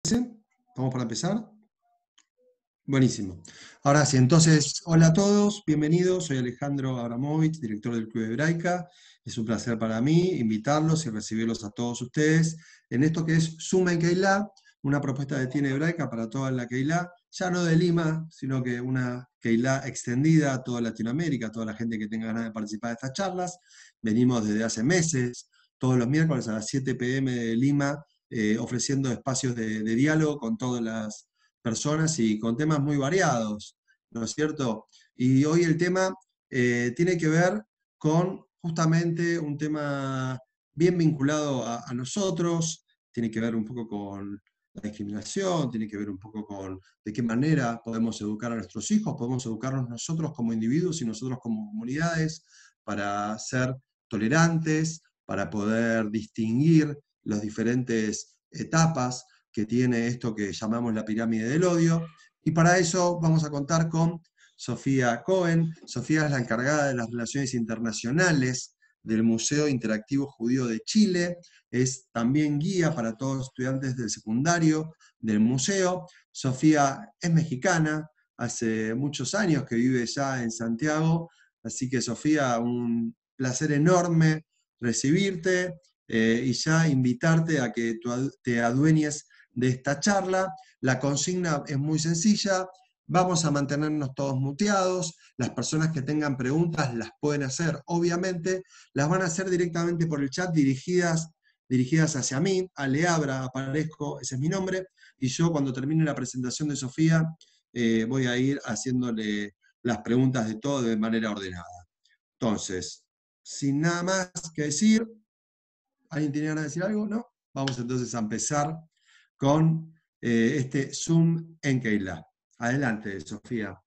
¿Estamos para empezar? Buenísimo. Ahora sí, entonces, hola a todos, bienvenidos. Soy Alejandro Abramovich, director del Club Hebraica. Es un placer para mí invitarlos y recibirlos a todos ustedes en esto que es Suma en Keilah, una propuesta de Tiene Hebraica para toda la Keilah, ya no de Lima, sino que una Keilah extendida a toda Latinoamérica, a toda la gente que tenga ganas de participar de estas charlas. Venimos desde hace meses, todos los miércoles a las 7 p.m. de Lima, ofreciendo espacios de diálogo con todas las personas y con temas muy variados, ¿no es cierto? Y hoy el tema tiene que ver con justamente un tema bien vinculado a nosotros, tiene que ver un poco con la discriminación, tiene que ver un poco con de qué manera podemos educar a nuestros hijos, podemos educarnos nosotros como individuos y nosotros como comunidades para ser tolerantes, para poder distinguir las diferentes etapas que tiene esto que llamamos la pirámide del odio. Y para eso vamos a contar con Sofía Cohen. Sofía es la encargada de las relaciones internacionales del Museo Interactivo Judío de Chile. Es también guía para todos los estudiantes del secundario del museo. Sofía es mexicana, hace muchos años que vive ya en Santiago. Así que Sofía, un placer enorme recibirte y ya invitarte a que te adueñes de esta charla. La consigna es muy sencilla, vamos a mantenernos todos muteados, las personas que tengan preguntas las pueden hacer, obviamente, las van a hacer directamente por el chat dirigidas hacia mí, Aleabra aparezco, ese es mi nombre, y yo cuando termine la presentación de Sofía voy a ir haciéndole las preguntas de todo de manera ordenada. Entonces, sin nada más que decir, ¿alguien tiene ganas de decir algo? ¿No? Vamos entonces a empezar con este Zoom en Keilah. Adelante, Sofía.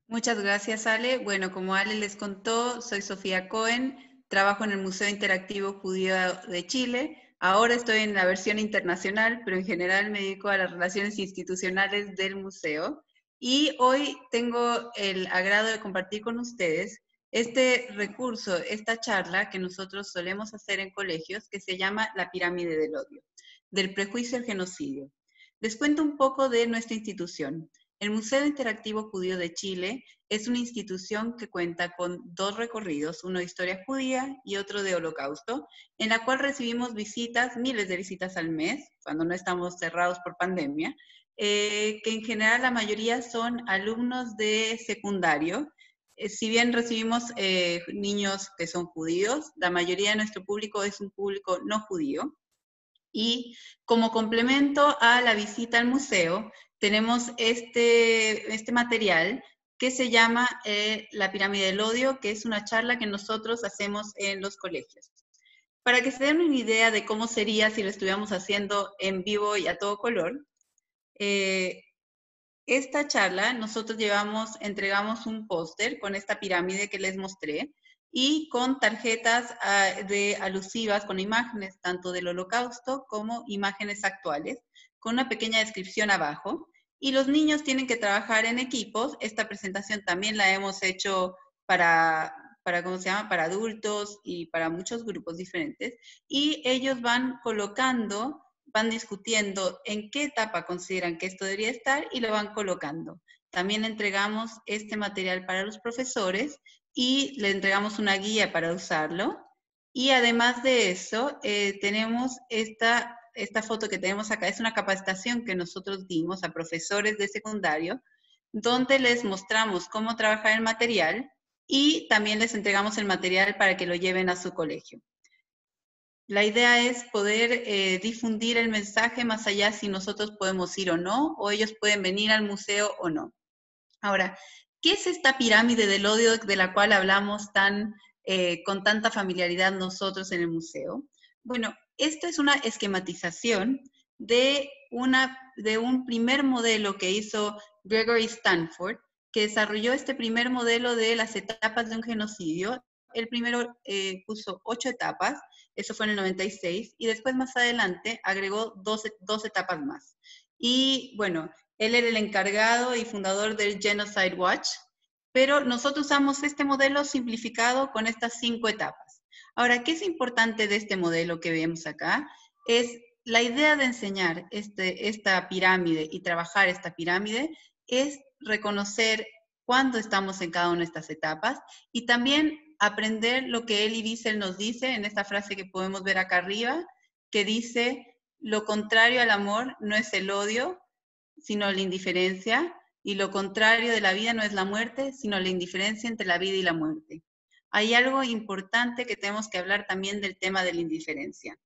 Muchas gracias, Ale. Bueno, como Ale les contó, soy Sofía Cohen, trabajo en el Museo Interactivo Judío de Chile. Ahora estoy en la versión internacional, pero en general me dedico a las relaciones institucionales del museo. Y hoy tengo el agrado de compartir con ustedes este recurso, esta charla que nosotros solemos hacer en colegios, que se llama La pirámide del odio, del prejuicio al genocidio. Les cuento un poco de nuestra institución. El Museo Interactivo Judío de Chile es una institución que cuenta con dos recorridos, uno de historia judía y otro de holocausto, en la cual recibimos visitas, miles de visitas al mes, cuando no estamos cerrados por pandemia, que en general la mayoría son alumnos de secundario. Si bien recibimos niños que son judíos, la mayoría de nuestro público es un público no judío. Y como complemento a la visita al museo, tenemos este material que se llama La pirámide del odio, que es una charla que nosotros hacemos en los colegios. Para que se den una idea de cómo sería si lo estuviéramos haciendo en vivo y a todo color, esta charla nosotros entregamos un póster con esta pirámide que les mostré, y con tarjetas alusivas, con imágenes tanto del holocausto como imágenes actuales, con una pequeña descripción abajo. Y los niños tienen que trabajar en equipos. Esta presentación también la hemos hecho ¿cómo se llama? Para adultos y para muchos grupos diferentes. Y ellos van discutiendo en qué etapa consideran que esto debería estar y lo van colocando. También entregamos este material para los profesores y le entregamos una guía para usarlo. Y además de eso, tenemos esta foto que tenemos acá, es una capacitación que nosotros dimos a profesores de secundario, donde les mostramos cómo trabajar el material y también les entregamos el material para que lo lleven a su colegio. La idea es poder difundir el mensaje más allá si nosotros podemos ir o no, o ellos pueden venir al museo o no. Ahora, ¿qué es esta pirámide del odio de la cual hablamos con tanta familiaridad nosotros en el museo? Bueno, esto es una esquematización de un primer modelo que hizo Gregory Stanford, que desarrolló este primer modelo de las etapas de un genocidio. El primero puso 8 etapas, eso fue en el 96, y después más adelante agregó dos etapas más. Y bueno, él era el encargado y fundador del Genocide Watch, pero nosotros usamos este modelo simplificado con estas 5 etapas. Ahora, ¿qué es importante de este modelo que vemos acá? Es la idea de enseñar esta pirámide y trabajar esta pirámide es reconocer cuándo estamos en cada una de estas etapas y también aprender lo que Elie Wiesel nos dice en esta frase que podemos ver acá arriba, que dice, lo contrario al amor no es el odio, sino la indiferencia, y lo contrario de la vida no es la muerte, sino la indiferencia entre la vida y la muerte. Hay algo importante que tenemos que hablar también del tema de la indiferencia.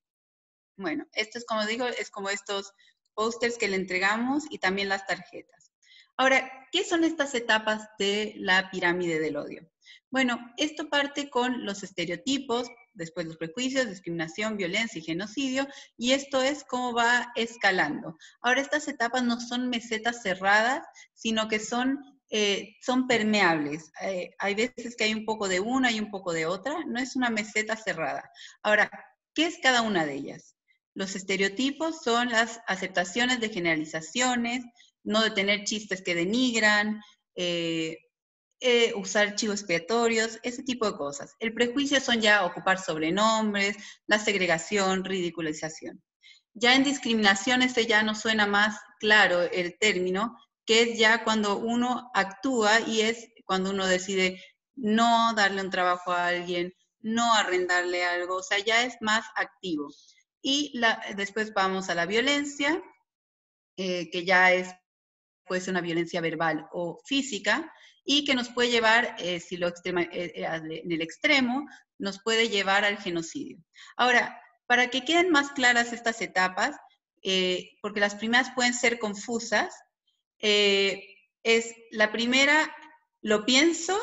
Bueno, esto es como digo, es como estos pósters que le entregamos y también las tarjetas. Ahora, ¿qué son estas etapas de la pirámide del odio? Bueno, esto parte con los estereotipos, después los prejuicios, discriminación, violencia y genocidio, y esto es cómo va escalando. Ahora, estas etapas no son mesetas cerradas, sino que son permeables. Hay veces que hay un poco de una y un poco de otra, no es una meseta cerrada. Ahora, ¿qué es cada una de ellas? Los estereotipos son las aceptaciones de generalizaciones, no de tener chistes que denigran, usar chivos expiatorios, ese tipo de cosas. El prejuicio son ya ocupar sobrenombres, la segregación, ridiculización. Ya en discriminación este ya no suena más claro el término, que es ya cuando uno actúa y es cuando uno decide no darle un trabajo a alguien, no arrendarle algo, o sea, ya es más activo. Y después vamos a la violencia, que ya puede ser una violencia verbal o física, y que nos puede llevar, si lo en el extremo, nos puede llevar al genocidio. Ahora, para que queden más claras estas etapas, porque las primeras pueden ser confusas, es la primera, lo pienso,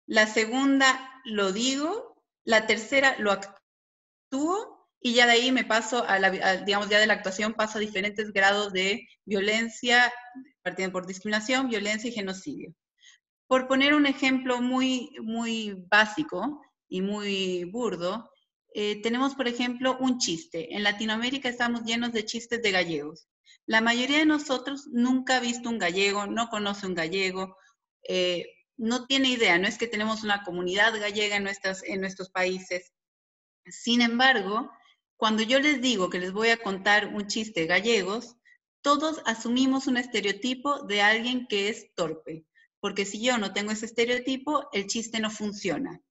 la segunda, lo digo, la tercera, lo actúo, y ya de ahí me paso digamos, ya de la actuación paso a diferentes grados de violencia, partiendo por discriminación, violencia y genocidio. Por poner un ejemplo muy, muy básico y muy burdo, tenemos, por ejemplo, un chiste. En Latinoamérica estamos llenos de chistes de gallegos. La mayoría de nosotros nunca ha visto un gallego, no conoce un gallego, no tiene idea, no es que tenemos una comunidad gallega en nuestros países. Sin embargo, cuando yo les digo que les voy a contar un chiste gallegos, todos asumimos un estereotipo de alguien que es torpe, porque si yo no tengo ese estereotipo, el chiste no funciona.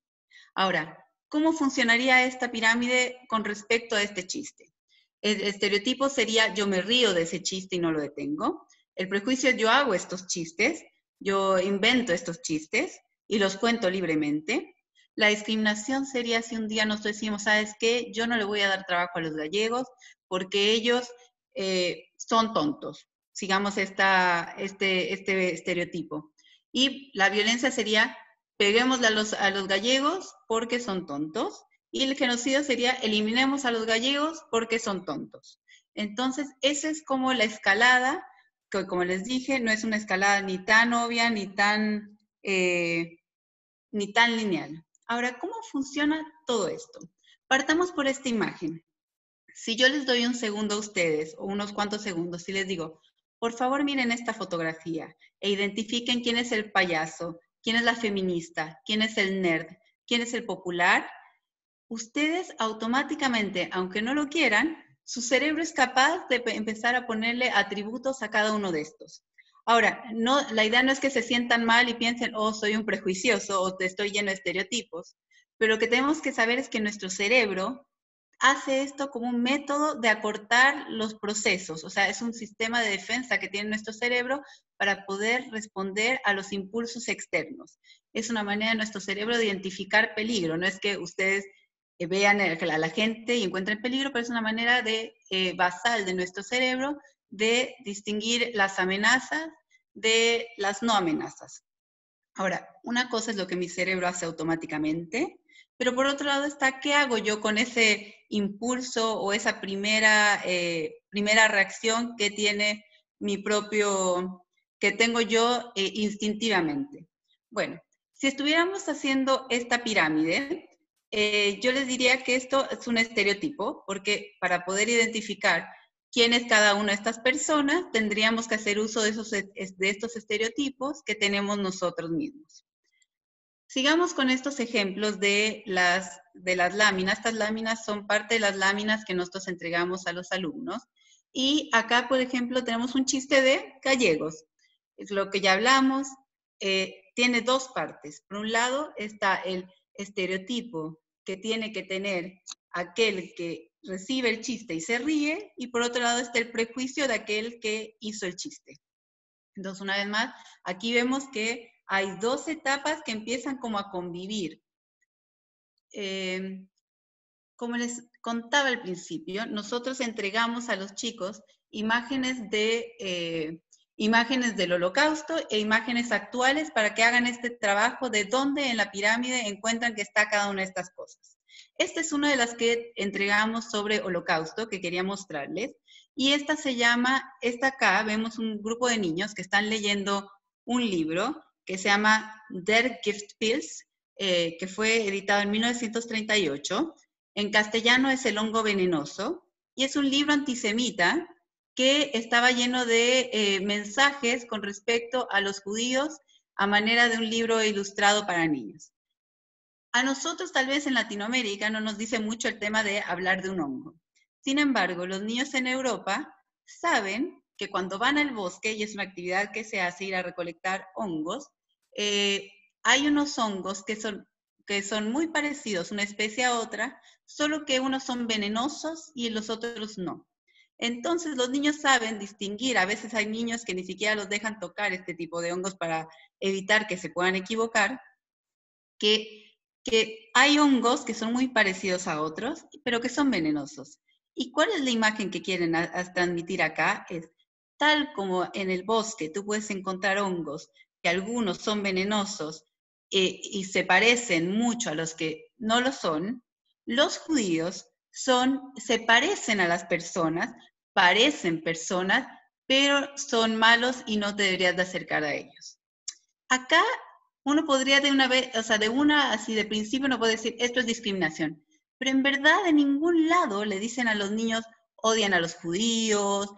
Ahora, ¿cómo funcionaría esta pirámide con respecto a este chiste? El estereotipo sería yo me río de ese chiste y no lo detengo. El prejuicio, yo hago estos chistes, yo invento estos chistes y los cuento libremente. La discriminación sería si un día nos decimos, ¿sabes qué? Yo no le voy a dar trabajo a los gallegos porque ellos son tontos. Sigamos este estereotipo. Y la violencia sería, peguémosle a los gallegos porque son tontos. Y el genocidio sería, eliminemos a los gallegos porque son tontos. Entonces, esa es como la escalada, que como les dije, no es una escalada ni tan obvia ni tan lineal. Ahora, ¿cómo funciona todo esto? Partamos por esta imagen. Si yo les doy un segundo a ustedes, o unos cuantos segundos, y les digo, por favor miren esta fotografía e identifiquen quién es el payaso, quién es la feminista, quién es el nerd, quién es el popular, ustedes automáticamente, aunque no lo quieran, su cerebro es capaz de empezar a ponerle atributos a cada uno de estos. Ahora, la idea no es que se sientan mal y piensen, oh, soy un prejuicioso o estoy lleno de estereotipos, pero lo que tenemos que saber es que nuestro cerebro hace esto como un método de acortar los procesos, o sea, es un sistema de defensa que tiene nuestro cerebro para poder responder a los impulsos externos. Es una manera de nuestro cerebro de identificar peligro, no es que ustedes vean a la gente y encuentren peligro, pero es una manera basal de nuestro cerebro de distinguir las amenazas de las no amenazas. Ahora, una cosa es lo que mi cerebro hace automáticamente, pero por otro lado está, ¿qué hago yo con ese impulso o esa primera reacción que tiene que tengo yo instintivamente? Bueno, si estuviéramos haciendo esta pirámide, yo les diría que esto es un estereotipo, porque para poder identificar quién es cada una de estas personas, tendríamos que hacer uso de estos estereotipos que tenemos nosotros mismos. Sigamos con estos ejemplos de las láminas. Estas láminas son parte de las láminas que nosotros entregamos a los alumnos. Y acá, por ejemplo, tenemos un chiste de gallegos. Es lo que ya hablamos. Tiene dos partes. Por un lado está el estereotipo que tiene que tener aquel que recibe el chiste y se ríe, y por otro lado está el prejuicio de aquel que hizo el chiste. Entonces, una vez más, aquí vemos que hay dos etapas que empiezan como a convivir. Como les contaba al principio, nosotros entregamos a los chicos imágenes del Holocausto e imágenes actuales para que hagan este trabajo de dónde en la pirámide encuentran que está cada una de estas cosas. Esta es una de las que entregamos sobre Holocausto, que quería mostrarles. Y esta se llama, acá vemos un grupo de niños que están leyendo un libro que se llama Der Giftpilz, que fue editado en 1938. En castellano es El hongo venenoso, y es un libro antisemita que estaba lleno de mensajes con respecto a los judíos a manera de un libro ilustrado para niños. A nosotros tal vez en Latinoamérica no nos dice mucho el tema de hablar de un hongo. Sin embargo, los niños en Europa saben que cuando van al bosque, y es una actividad que se hace ir a recolectar hongos, hay unos hongos que son muy parecidos una especie a otra, solo que unos son venenosos y los otros no. Entonces los niños saben distinguir, a veces hay niños que ni siquiera los dejan tocar este tipo de hongos para evitar que se puedan equivocar, que hay hongos que son muy parecidos a otros, pero que son venenosos. ¿Y cuál es la imagen que quieren transmitir acá? Es tal como en el bosque tú puedes encontrar hongos que algunos son venenosos y se parecen mucho a los que no lo son, los judíos se parecen a las personas, parecen personas, pero son malos y no te deberías de acercar a ellos. Acá uno podría de una vez, o sea, así de principio uno puede decir, esto es discriminación. Pero en verdad de ningún lado le dicen a los niños, odian a los judíos,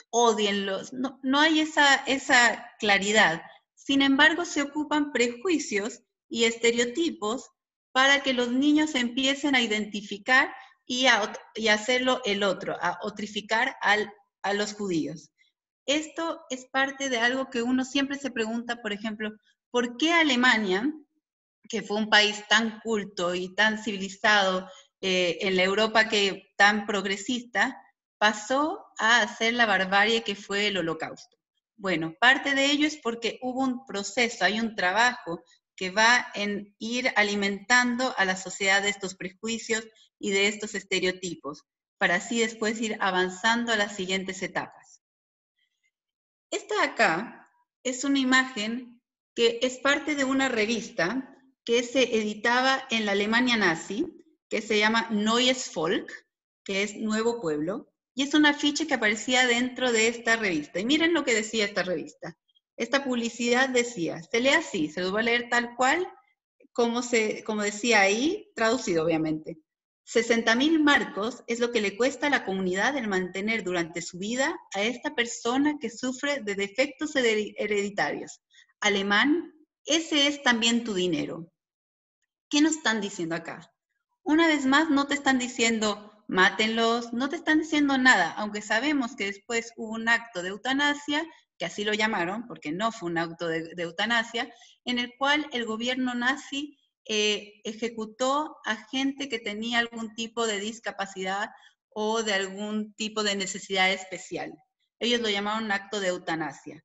odienlos. No hay esa claridad. Sin embargo, se ocupan prejuicios y estereotipos para que los niños empiecen a identificar y hacerlo el otro, a otrificar a los judíos. Esto es parte de algo que uno siempre se pregunta, por ejemplo, ¿por qué Alemania, que fue un país tan culto y tan civilizado en la Europa tan progresista, pasó a hacer la barbarie que fue el Holocausto? Bueno, parte de ello es porque hubo un proceso, hay un trabajo que va en ir alimentando a la sociedad de estos prejuicios y de estos estereotipos, para así después ir avanzando a las siguientes etapas. Esta de acá es una imagen que es parte de una revista que se editaba en la Alemania nazi, que se llama Neues Volk, que es Nuevo Pueblo, y es un afiche que aparecía dentro de esta revista. Y miren lo que decía esta revista. Esta publicidad decía, se lee así, se lo voy a leer tal cual, como decía ahí, traducido obviamente. 60.000 marcos es lo que le cuesta a la comunidad el mantener durante su vida a esta persona que sufre de defectos hereditarios. Alemán, ese es también tu dinero. ¿Qué nos están diciendo acá? Una vez más, no te están diciendo mátenlos, no te están diciendo nada, aunque sabemos que después hubo un acto de eutanasia, que así lo llamaron, porque no fue un acto de eutanasia, en el cual el gobierno nazi ejecutó a gente que tenía algún tipo de discapacidad o de algún tipo de necesidad especial. Ellos lo llamaron un acto de eutanasia.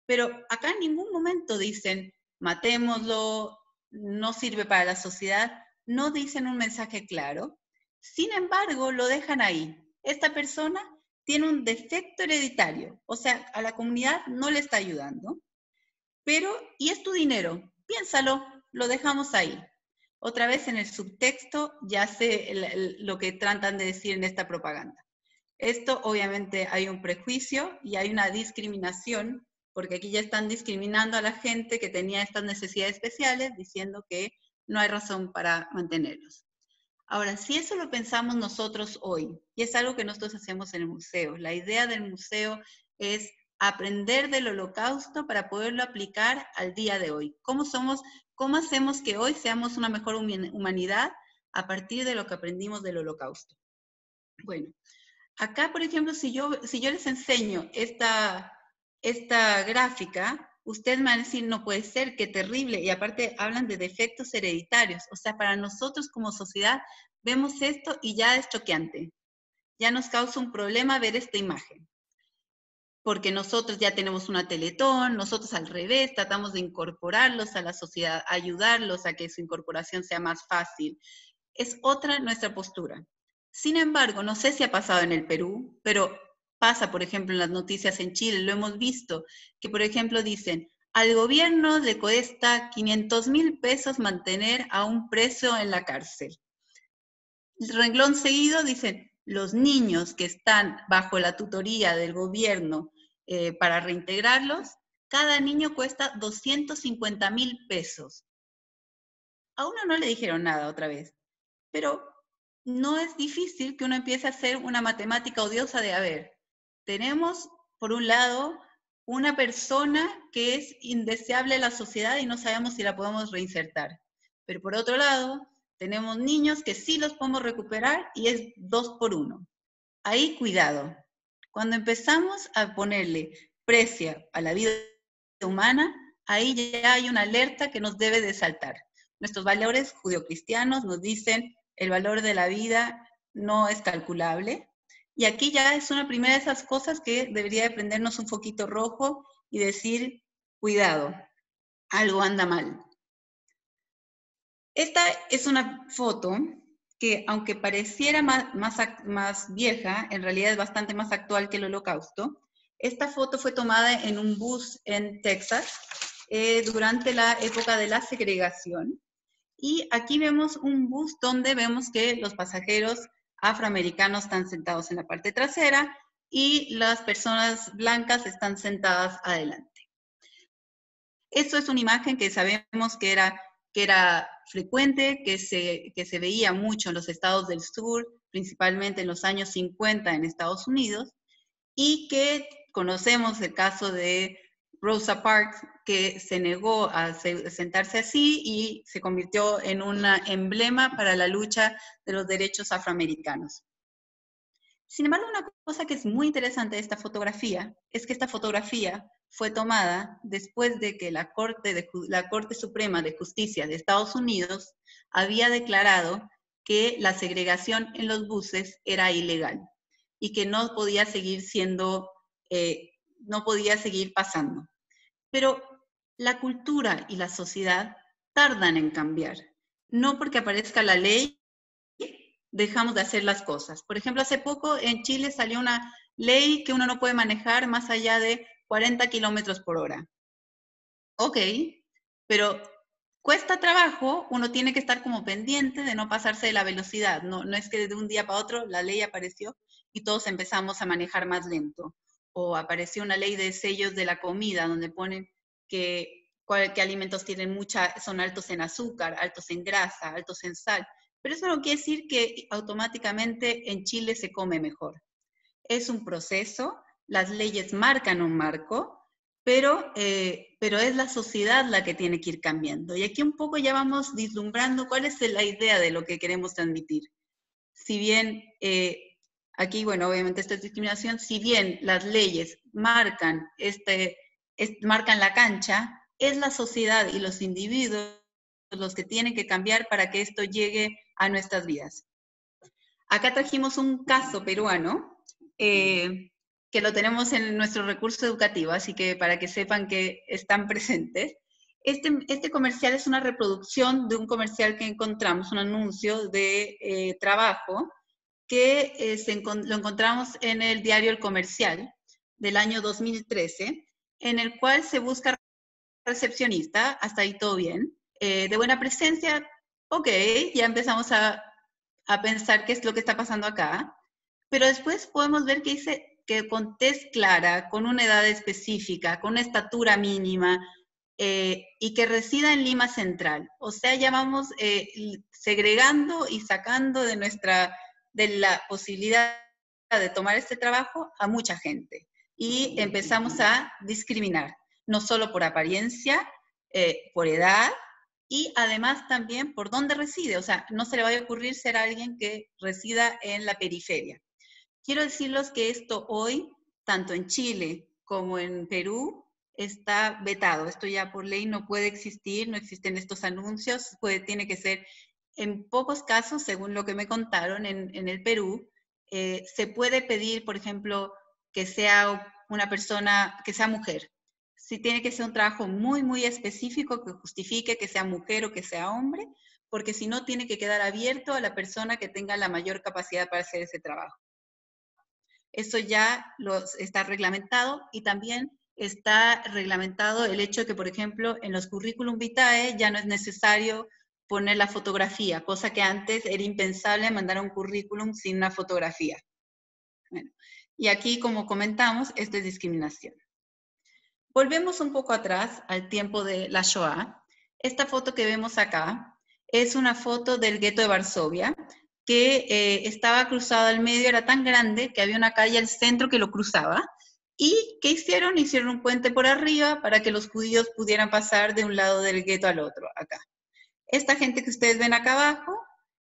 Pero acá en ningún momento dicen, matémoslo, no sirve para la sociedad, no dicen un mensaje claro. Sin embargo, lo dejan ahí. Esta persona tiene un defecto hereditario, o sea, a la comunidad no le está ayudando. Pero, ¿y es tu dinero? Piénsalo, lo dejamos ahí. Otra vez en el subtexto ya sé lo que tratan de decir en esta propaganda. Esto obviamente hay un prejuicio y hay una discriminación, porque aquí ya están discriminando a la gente que tenía estas necesidades especiales, diciendo que no hay razón para mantenerlos. Ahora, si eso lo pensamos nosotros hoy, y es algo que nosotros hacemos en el museo, la idea del museo es aprender del Holocausto para poderlo aplicar al día de hoy. ¿Cómo hacemos que hoy seamos una mejor humanidad a partir de lo que aprendimos del Holocausto? Bueno, acá, por ejemplo, si yo les enseño esta gráfica, ustedes me van a decir, no puede ser, qué terrible, y aparte hablan de defectos hereditarios. O sea, para nosotros como sociedad vemos esto y ya es choqueante. Ya nos causa un problema ver esta imagen. Porque nosotros ya tenemos una Teletón, nosotros al revés, tratamos de incorporarlos a la sociedad, ayudarlos a que su incorporación sea más fácil. Es otra nuestra postura. Sin embargo, no sé si ha pasado en el Perú, pero pasa, por ejemplo, en las noticias en Chile, lo hemos visto, que por ejemplo dicen, al gobierno le cuesta 500,000 pesos mantener a un preso en la cárcel. El renglón seguido dicen, los niños que están bajo la tutoría del gobierno para reintegrarlos, cada niño cuesta 250,000 pesos. A uno no le dijeron nada otra vez, pero no es difícil que uno empiece a hacer una matemática odiosa de, a ver, tenemos por un lado una persona que es indeseable en la sociedad y no sabemos si la podemos reinsertar, pero por otro lado tenemos niños que sí los podemos recuperar y es 2 por 1. Ahí cuidado. Cuando empezamos a ponerle precio a la vida humana, ahí ya hay una alerta que nos debe de saltar. Nuestros valores judeocristianos nos dicen el valor de la vida no es calculable. Y aquí ya es una primera de esas cosas que debería de prendernos un foquito rojo y decir, cuidado, algo anda mal. Esta es una foto que, aunque pareciera más vieja, en realidad es bastante más actual que el Holocausto. Esta foto fue tomada en un bus en Texas durante la época de la segregación. Y aquí vemos un bus donde vemos que los pasajeros afroamericanos están sentados en la parte trasera y las personas blancas están sentadas adelante. Esto es una imagen que sabemos que era frecuente, que se veía mucho en los estados del sur, principalmente en los años 50 en Estados Unidos, y que conocemos el caso de Rosa Parks, que se negó a sentarse así y se convirtió en un emblema para la lucha de los derechos afroamericanos. Sin embargo, una cosa que es muy interesante de esta fotografía es que esta fotografía fue tomada después de que la Corte Suprema de Justicia de Estados Unidos había declarado que la segregación en los buses era ilegal y que no podía seguir no podía seguir pasando. Pero la cultura y la sociedad tardan en cambiar. No porque aparezca la ley dejamos de hacer las cosas. Por ejemplo, hace poco en Chile salió una ley que uno no puede manejar más allá de 40 kilómetros por hora. Ok, pero cuesta trabajo, uno tiene que estar como pendiente de no pasarse de la velocidad. No es que de un día para otro la ley apareció y todos empezamos a manejar más lento. O apareció una ley de sellos de la comida donde ponen qué alimentos son altos en azúcar, altos en grasa, altos en sal. Pero eso no quiere decir que automáticamente en Chile se come mejor. Es un proceso, las leyes marcan un marco, pero es la sociedad la que tiene que ir cambiando. Y aquí un poco ya vamos vislumbrando cuál es la idea de lo que queremos transmitir. Si bien, aquí, bueno, obviamente esta es discriminación, si bien las leyes marcan la cancha, es la sociedad y los individuos los que tienen que cambiar para que esto llegue a nuestras vidas. Acá trajimos un caso peruano que lo tenemos en nuestro recurso educativo, así que para que sepan que están presentes. Este comercial es una reproducción de un comercial que encontramos, un anuncio de trabajo que lo encontramos en el diario El Comercial del año 2013, en el cual se busca recepcionista, hasta ahí todo bien, de buena presencia, ok, ya empezamos a pensar qué es lo que está pasando acá, pero después podemos ver que dice que con tez clara, con una edad específica, con una estatura mínima, y que resida en Lima Central. O sea, ya vamos segregando y sacando de la posibilidad de tomar este trabajo a mucha gente. y empezamos a discriminar, no solo por apariencia, por edad, y además también por dónde reside. O sea, no se le vaya a ocurrir ser alguien que resida en la periferia. Quiero decirles que esto hoy, tanto en Chile como en Perú, está vetado. Esto ya por ley no puede existir, no existen estos anuncios, tiene que ser en pocos casos, según lo que me contaron en el Perú, se puede pedir, por ejemplo, que sea una persona, que sea mujer. Si tiene que ser un trabajo muy, muy específico que justifique que sea mujer o que sea hombre, porque si no tiene que quedar abierto a la persona que tenga la mayor capacidad para hacer ese trabajo. Eso ya está reglamentado y también está reglamentado el hecho de que, por ejemplo, en los currículum vitae ya no es necesario poner la fotografía, cosa que antes era impensable mandar un currículum sin una fotografía. Bueno, y aquí, como comentamos, esto es discriminación. Volvemos un poco atrás al tiempo de la Shoah. Esta foto que vemos acá es una foto del gueto de Varsovia, que estaba cruzado al medio, era tan grande que había una calle al centro que lo cruzaba. ¿Y qué hicieron? Hicieron un puente por arriba para que los judíos pudieran pasar de un lado del gueto al otro, acá. Esta gente que ustedes ven acá abajo,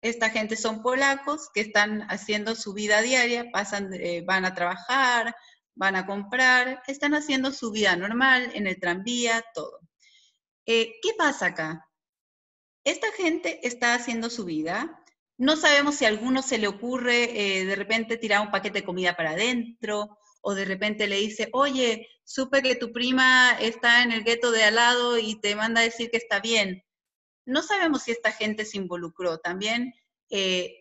esta gente son polacos que están haciendo su vida diaria, van a trabajar, van a comprar, están haciendo su vida normal en el tranvía, todo. ¿Qué pasa acá? Esta gente está haciendo su vida. No sabemos si a alguno se le ocurre de repente tirar un paquete de comida para adentro, o de repente le dice, oye, supe que tu prima está en el gueto de al lado y te manda a decir que está bien. No sabemos si esta gente se involucró. También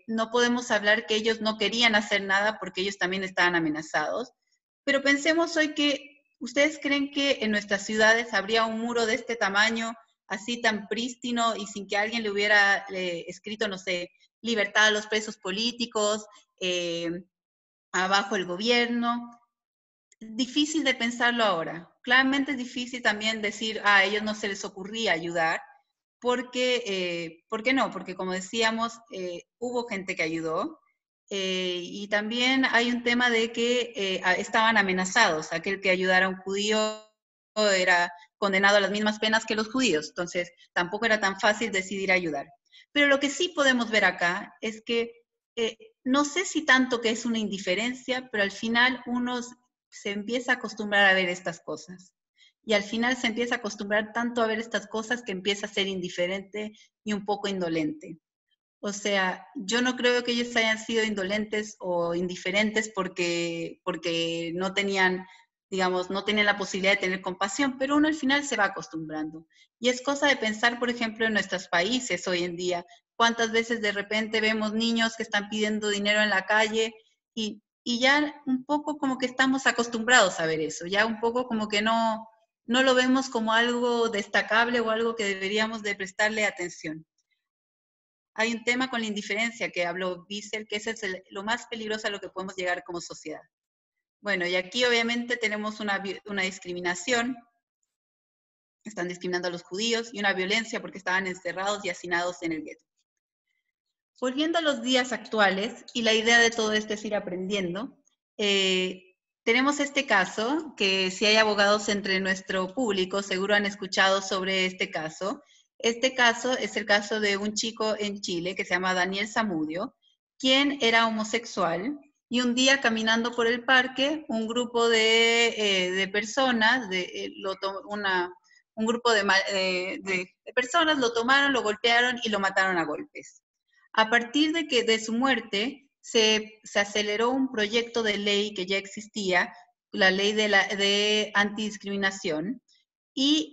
no podemos hablar que ellos no querían hacer nada porque ellos también estaban amenazados. Pero pensemos hoy que, ¿ustedes creen que en nuestras ciudades habría un muro de este tamaño, así tan prístino, y sin que alguien le hubiera escrito, no sé, libertad a los presos políticos, abajo el gobierno? Difícil de pensarlo ahora. Claramente es difícil también decir, a ellos no se les ocurría ayudar, porque, ¿por qué no? Porque como decíamos, hubo gente que ayudó, y también hay un tema de que estaban amenazados. Aquel que ayudara a un judío era condenado a las mismas penas que los judíos, entonces tampoco era tan fácil decidir ayudar. Pero lo que sí podemos ver acá es que no sé si tanto que es una indiferencia, pero al final uno se empieza a acostumbrar a ver estas cosas. Y al final se empieza a acostumbrar tanto a ver estas cosas que empieza a ser indiferente y un poco indolente. O sea, yo no creo que ellos hayan sido indolentes o indiferentes porque no tenían, digamos, no tenían la posibilidad de tener compasión, pero uno al final se va acostumbrando. Y es cosa de pensar, por ejemplo, en nuestros países hoy en día. ¿Cuántas veces de repente vemos niños que están pidiendo dinero en la calle y ya un poco como que estamos acostumbrados a ver eso, ya un poco como que no lo vemos como algo destacable o algo que deberíamos de prestarle atención? Hay un tema con la indiferencia que habló Wiesel, que ese es lo más peligroso a lo que podemos llegar como sociedad. Bueno, y aquí obviamente tenemos una discriminación, están discriminando a los judíos, y una violencia porque estaban encerrados y hacinados en el gueto. Volviendo a los días actuales, y la idea de todo esto es ir aprendiendo, tenemos este caso, que si hay abogados entre nuestro público, seguro han escuchado sobre este caso. Este caso es el caso de un chico en Chile que se llama Daniel Zamudio, quien era homosexual, y un día caminando por el parque, un grupo de personas, un grupo de personas lo tomaron, lo golpearon y lo mataron a golpes. A partir de su muerte, se aceleró un proyecto de ley que ya existía, la ley de antidiscriminación, y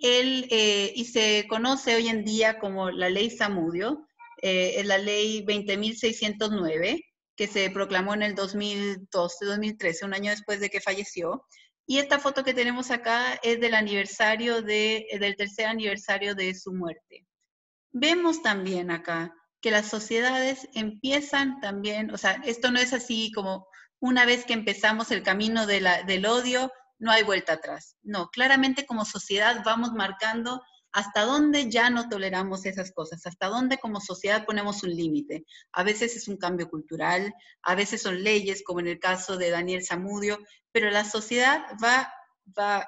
se conoce hoy en día como la ley Zamudio, es la ley 20.609, que se proclamó en el 2013, un año después de que falleció. Y esta foto que tenemos acá es del tercer aniversario de su muerte. Vemos también acá que las sociedades empiezan también, o sea, esto no es así como una vez que empezamos el camino del odio, no hay vuelta atrás. No, claramente como sociedad vamos marcando hasta dónde ya no toleramos esas cosas, hasta dónde como sociedad ponemos un límite. A veces es un cambio cultural, a veces son leyes, como en el caso de Daniel Zamudio, pero la sociedad va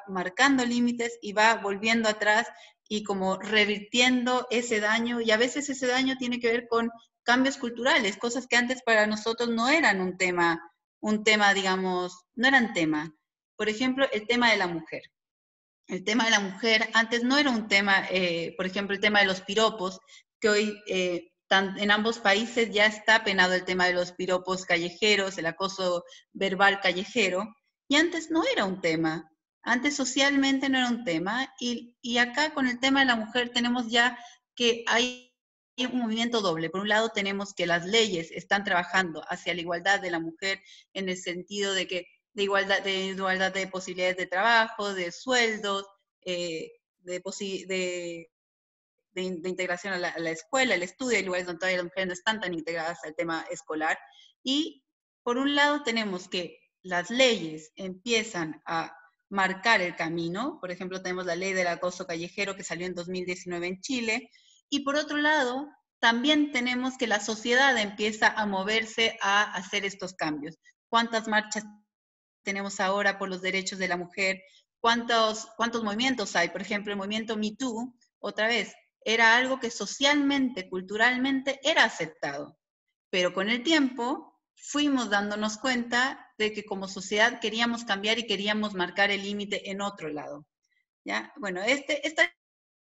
marcando límites y va volviendo atrás y como revirtiendo ese daño, y a veces ese daño tiene que ver con cambios culturales, cosas que antes para nosotros no eran un tema, digamos, no eran tema. Por ejemplo, el tema de la mujer. El tema de la mujer antes no era un tema, por ejemplo, el tema de los piropos, que hoy en ambos países ya está penado el tema de los piropos callejeros, el acoso verbal callejero, y antes no era un tema. Antes socialmente no era un tema, y acá con el tema de la mujer tenemos ya que hay un movimiento doble. Por un lado tenemos que las leyes están trabajando hacia la igualdad de la mujer en el sentido de que de igualdad de posibilidades de trabajo, de sueldos, de integración a la escuela, el estudio, hay lugares donde todavía las mujeres no están tan integradas al tema escolar. Y por un lado tenemos que las leyes empiezan a marcar el camino, por ejemplo tenemos la ley del acoso callejero que salió en 2019 en Chile, y por otro lado también tenemos que la sociedad empieza a moverse a hacer estos cambios. ¿Cuántas marchas tenemos ahora por los derechos de la mujer? ¿Cuántos movimientos hay? Por ejemplo, el movimiento Me Too, otra vez, era algo que socialmente, culturalmente era aceptado, pero con el tiempo fuimos dándonos cuenta de que como sociedad queríamos cambiar y queríamos marcar el límite en otro lado. ¿Ya? Bueno, esta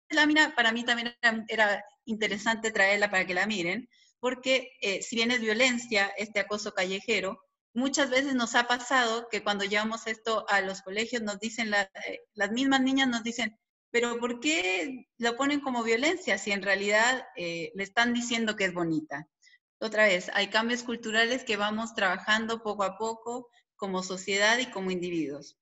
lámina para mí también era interesante traerla para que la miren, porque si bien es violencia, este acoso callejero, muchas veces nos ha pasado que cuando llevamos esto a los colegios nos dicen, las mismas niñas nos dicen, pero ¿por qué lo ponen como violencia si en realidad le están diciendo que es bonita? Otra vez, hay cambios culturales que vamos trabajando poco a poco como sociedad y como individuos.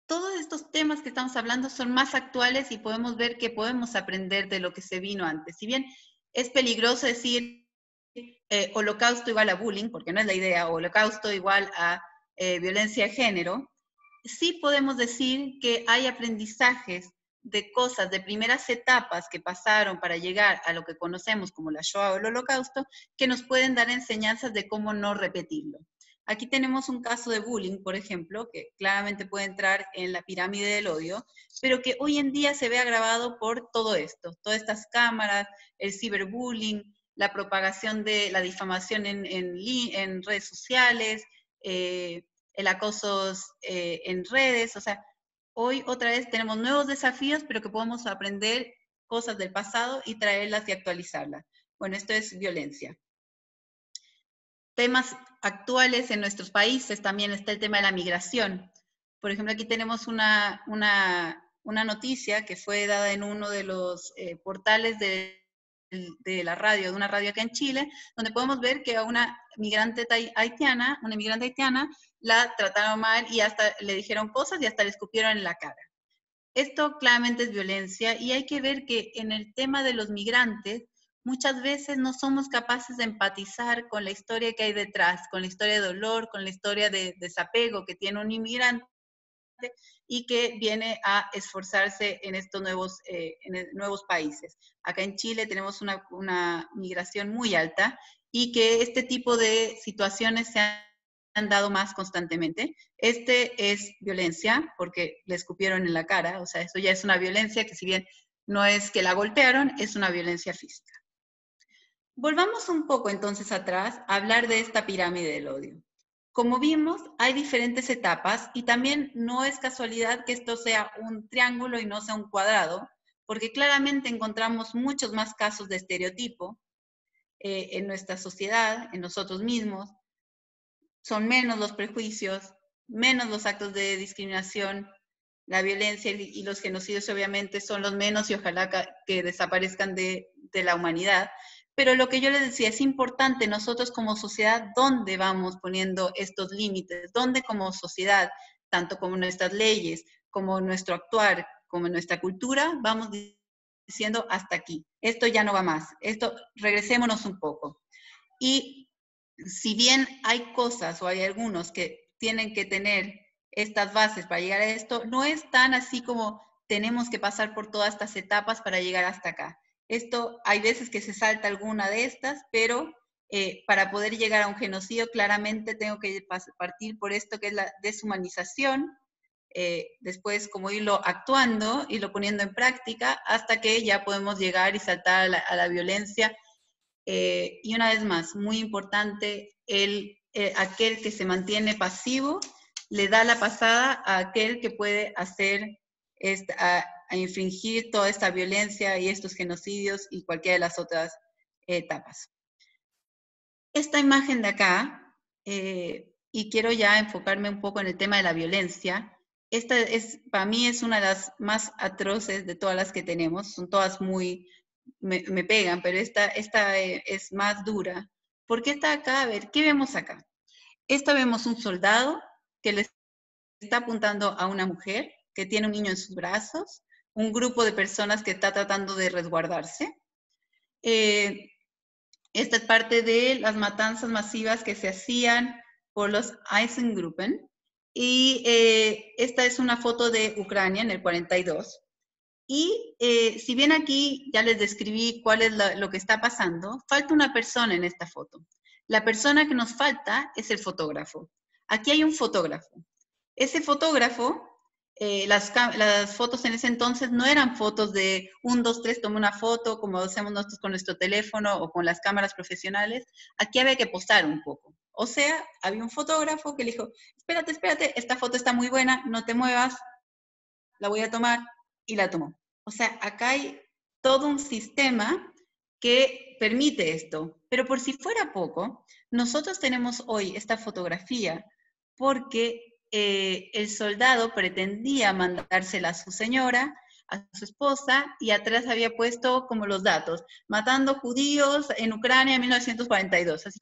Todos estos temas que estamos hablando son más actuales y podemos ver que podemos aprender de lo que se vino antes. Si bien es peligroso decir holocausto igual a bullying, porque no es la idea, holocausto igual a violencia de género, sí podemos decir que hay aprendizajes de cosas, de primeras etapas que pasaron para llegar a lo que conocemos como la Shoah o el holocausto, que nos pueden dar enseñanzas de cómo no repetirlo. Aquí tenemos un caso de bullying, por ejemplo, que claramente puede entrar en la pirámide del odio, pero que hoy en día se ve agravado por todo esto, todas estas cámaras, el ciberbullying, la propagación de la difamación en redes sociales, el acoso en redes, o sea, hoy otra vez tenemos nuevos desafíos, pero que podemos aprender cosas del pasado y traerlas y actualizarlas. Bueno, esto es violencia. Temas actuales en nuestros países también está el tema de la migración. Por ejemplo, aquí tenemos una noticia que fue dada en uno de los portales de la radio, de una radio acá en Chile, donde podemos ver que a una inmigrante haitiana, la trataron mal y hasta le dijeron cosas y hasta le escupieron en la cara. Esto claramente es violencia y hay que ver que en el tema de los migrantes, muchas veces no somos capaces de empatizar con la historia que hay detrás, con la historia de dolor, con la historia de desapego que tiene un inmigrante y que viene a esforzarse en estos nuevos países. Acá en Chile tenemos una migración muy alta y que este tipo de situaciones se han dado más constantemente. Este es violencia porque le escupieron en la cara, o sea, eso ya es una violencia que si bien no es que la golpearon, es una violencia física. Volvamos un poco entonces atrás a hablar de esta pirámide del odio. Como vimos, hay diferentes etapas y también no es casualidad que esto sea un triángulo y no sea un cuadrado, porque claramente encontramos muchos más casos de estereotipo en nuestra sociedad, en nosotros mismos. Son menos los prejuicios, menos los actos de discriminación, la violencia y los genocidios obviamente son los menos y ojalá que desaparezcan de la humanidad. Pero lo que yo les decía, es importante nosotros como sociedad, ¿dónde vamos poniendo estos límites? ¿Dónde como sociedad, tanto como nuestras leyes, como nuestro actuar, como nuestra cultura, vamos diciendo hasta aquí? Esto ya no va más, regresémonos un poco. Y si bien hay cosas o hay algunos que tienen que tener estas bases para llegar a esto, no es tan así como tenemos que pasar por todas estas etapas para llegar hasta acá. Esto, hay veces que se salta alguna de estas, pero para poder llegar a un genocidio, claramente tengo que partir por esto que es la deshumanización, después como irlo actuando, irlo poniendo en práctica, hasta que ya podemos llegar y saltar a la violencia. Y una vez más, muy importante, aquel que se mantiene pasivo le da la pasada a aquel que puede hacer, a infringir toda esta violencia y estos genocidios y cualquiera de las otras etapas. Esta imagen de acá, y quiero ya enfocarme un poco en el tema de la violencia. Esta para mí es una de las más atroces de todas las que tenemos. Son todas muy, me pegan, pero esta es más dura. ¿Por qué está acá? A ver, ¿qué vemos acá? Vemos un soldado que le está apuntando a una mujer que tiene un niño en sus brazos, un grupo de personas que está tratando de resguardarse. Esta es parte de las matanzas masivas que se hacían por los Eisengruppen. Y esta es una foto de Ucrania en el 42. Y si bien aquí ya les describí cuál es lo que está pasando, falta una persona en esta foto. La persona que nos falta es el fotógrafo. Aquí hay un fotógrafo. Ese fotógrafo, las fotos en ese entonces no eran fotos de 1, 2, 3, toma una foto, como hacemos nosotros con nuestro teléfono o con las cámaras profesionales. Aquí había que posar un poco. O sea, había un fotógrafo que le dijo, espérate, espérate, esta foto está muy buena, no te muevas, la voy a tomar, y la tomó. O sea, acá hay todo un sistema que permite esto. Pero por si fuera poco, nosotros tenemos hoy esta fotografía porque el soldado pretendía mandársela a su señora, a su esposa, y atrás había puesto como los datos, matando judíos en Ucrania en 1942, así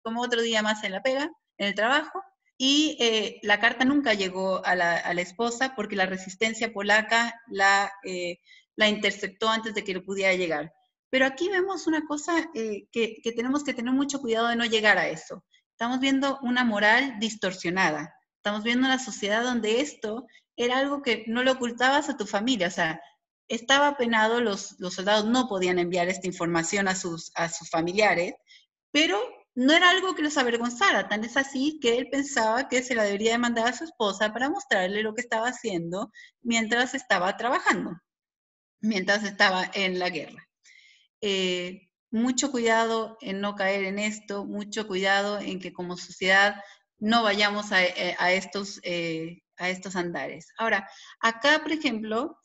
como otro día más en la pega, en el trabajo, y la carta nunca llegó a la esposa porque la resistencia polaca la interceptó antes de que le pudiera llegar. Pero aquí vemos una cosa que tenemos que tener mucho cuidado de no llegar a eso. Estamos viendo una moral distorsionada. Estamos viendo una sociedad donde esto era algo que no lo ocultabas a tu familia. O sea, estaba penado, los soldados no podían enviar esta información a sus familiares, pero no era algo que los avergonzara. Tan es así que él pensaba que se la debería de mandar a su esposa para mostrarle lo que estaba haciendo mientras estaba trabajando, mientras estaba en la guerra. Mucho cuidado en no caer en esto, mucho cuidado en que como sociedad no vayamos a estos andares. Ahora, acá, por ejemplo,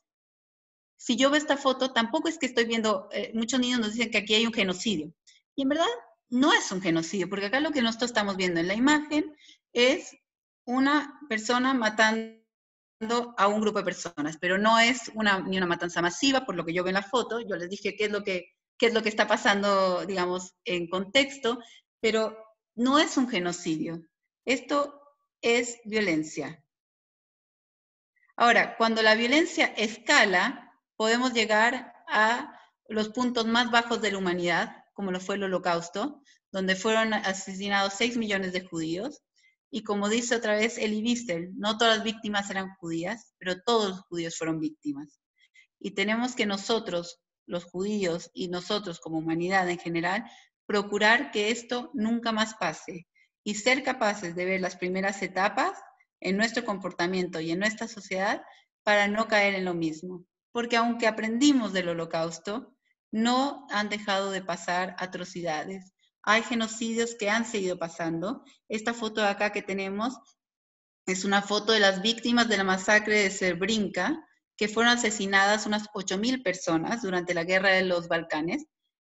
si yo veo esta foto, tampoco es que estoy viendo, muchos niños nos dicen que aquí hay un genocidio. Y en verdad no es un genocidio, porque acá lo que nosotros estamos viendo en la imagen es una persona matando a un grupo de personas, pero no es ni una matanza masiva, por lo que yo veo en la foto. Yo les dije qué es lo que está pasando, digamos, en contexto, pero no es un genocidio. Esto es violencia. Ahora, cuando la violencia escala, podemos llegar a los puntos más bajos de la humanidad, como lo fue el Holocausto, donde fueron asesinados 6 millones de judíos. Y como dice otra vez Elie Wiesel, no todas las víctimas eran judías, pero todos los judíos fueron víctimas. Y tenemos que nosotros, los judíos, y nosotros como humanidad en general, procurar que esto nunca más pase y ser capaces de ver las primeras etapas en nuestro comportamiento y en nuestra sociedad para no caer en lo mismo. Porque aunque aprendimos del Holocausto, no han dejado de pasar atrocidades. Hay genocidios que han seguido pasando. Esta foto de acá que tenemos es una foto de las víctimas de la masacre de Srebrenica, que fueron asesinadas unas 8.000 personas durante la guerra de los Balcanes.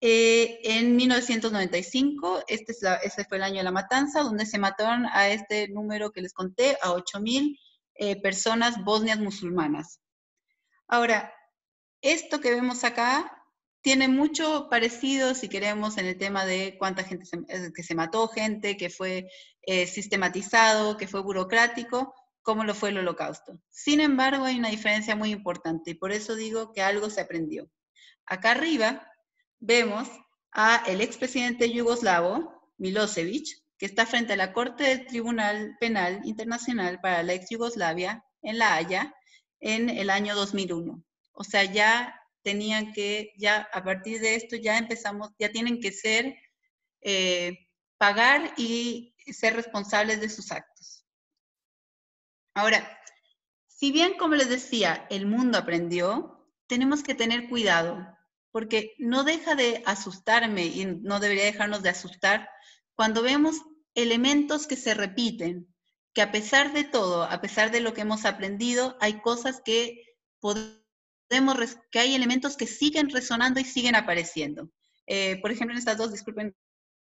En 1995, ese fue el año de la matanza, donde se mataron a este número que les conté, a 8.000 personas bosnias musulmanas. Ahora, esto que vemos acá tiene mucho parecido, si queremos, en el tema de cuánta gente que se mató, gente que fue sistematizado, que fue burocrático, como lo fue el Holocausto. Sin embargo, hay una diferencia muy importante y por eso digo que algo se aprendió. Acá arriba vemos al expresidente yugoslavo, Milosevic, que está frente a la Corte del Tribunal Penal Internacional para la ex Yugoslavia, en La Haya, en el año 2001. O sea, ya tenían que, ya a partir de esto ya empezamos, ya tienen que ser, pagar y ser responsables de sus actos. Ahora, si bien, como les decía, el mundo aprendió, tenemos que tener cuidado, porque no deja de asustarme y no debería dejarnos de asustar cuando vemos elementos que se repiten, que a pesar de todo, a pesar de lo que hemos aprendido, hay cosas que que hay elementos que siguen resonando y siguen apareciendo. Por ejemplo, en estas dos, disculpen,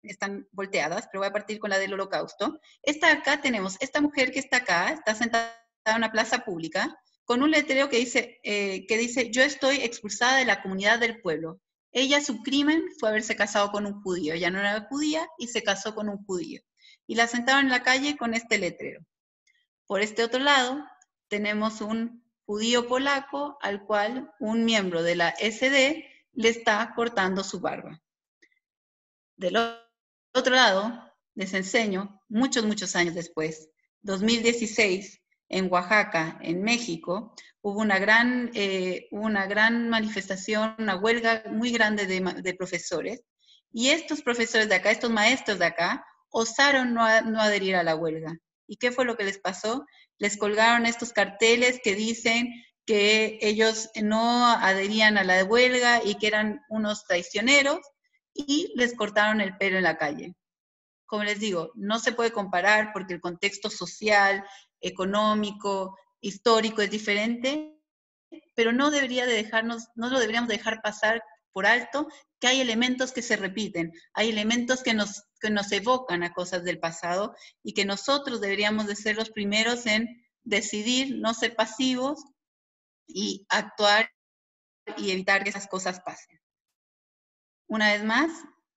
están volteadas, pero voy a partir con la del Holocausto. Acá tenemos esta mujer que está acá, está sentada en una plaza pública, con un letrero que dice, yo estoy expulsada de la comunidad del pueblo. Ella, su crimen fue haberse casado con un judío. Ella no era judía y se casó con un judío. Y la sentaron en la calle con este letrero. Por este otro lado, tenemos un judío polaco al cual un miembro de la SD le está cortando su barba. Del otro lado, les enseño, muchos años después, 2016, en Oaxaca, en México, hubo una gran manifestación, una huelga muy grande de profesores, y estos profesores de acá, estos maestros de acá, osaron no adherir a la huelga. ¿Y qué fue lo que les pasó? Les colgaron estos carteles que dicen que ellos no adherían a la huelga y que eran unos traicioneros, y les cortaron el pelo en la calle. Como les digo, no se puede comparar porque el contexto social, económico, histórico es diferente, pero no lo deberíamos dejar pasar por alto que hay elementos que se repiten, hay elementos que nos evocan a cosas del pasado y que nosotros deberíamos de ser los primeros en decidir, no ser pasivos y actuar y evitar que esas cosas pasen. Una vez más,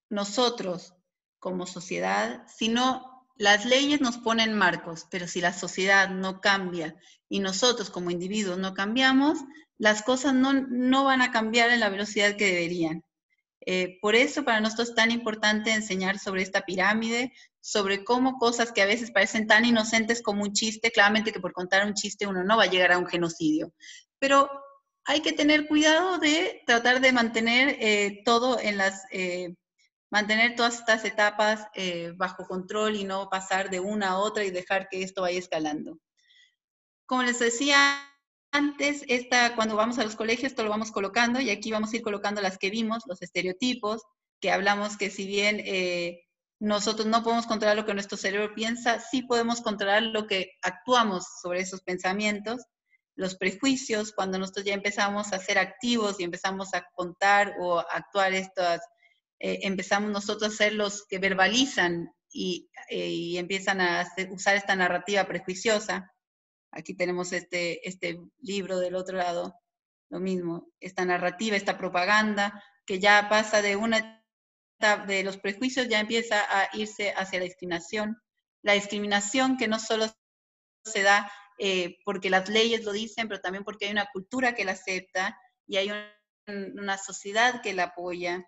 nosotros como sociedad, si no, las leyes nos ponen marcos, pero si la sociedad no cambia y nosotros como individuos no cambiamos, las cosas no van a cambiar en la velocidad que deberían. Por eso para nosotros es tan importante enseñar sobre esta pirámide, sobre cómo cosas que a veces parecen tan inocentes como un chiste, claramente que por contar un chiste uno no va a llegar a un genocidio, pero hay que tener cuidado de tratar de mantener mantener todas estas etapas bajo control y no pasar de una a otra y dejar que esto vaya escalando. Como les decía antes, cuando vamos a los colegios, esto lo vamos colocando, y aquí vamos a ir colocando las que vimos, los estereotipos, que hablamos que si bien nosotros no podemos controlar lo que nuestro cerebro piensa, sí podemos controlar lo que actuamos sobre esos pensamientos. Los prejuicios, cuando nosotros ya empezamos a ser activos y empezamos a contar o actuar empezamos nosotros a ser los que verbalizan y empiezan a usar esta narrativa prejuiciosa. Aquí tenemos este libro del otro lado, lo mismo, esta narrativa, esta propaganda, que ya pasa de de los prejuicios, ya empieza a irse hacia la discriminación. La discriminación que no solo se da porque las leyes lo dicen, pero también porque hay una cultura que la acepta y hay una sociedad que la apoya.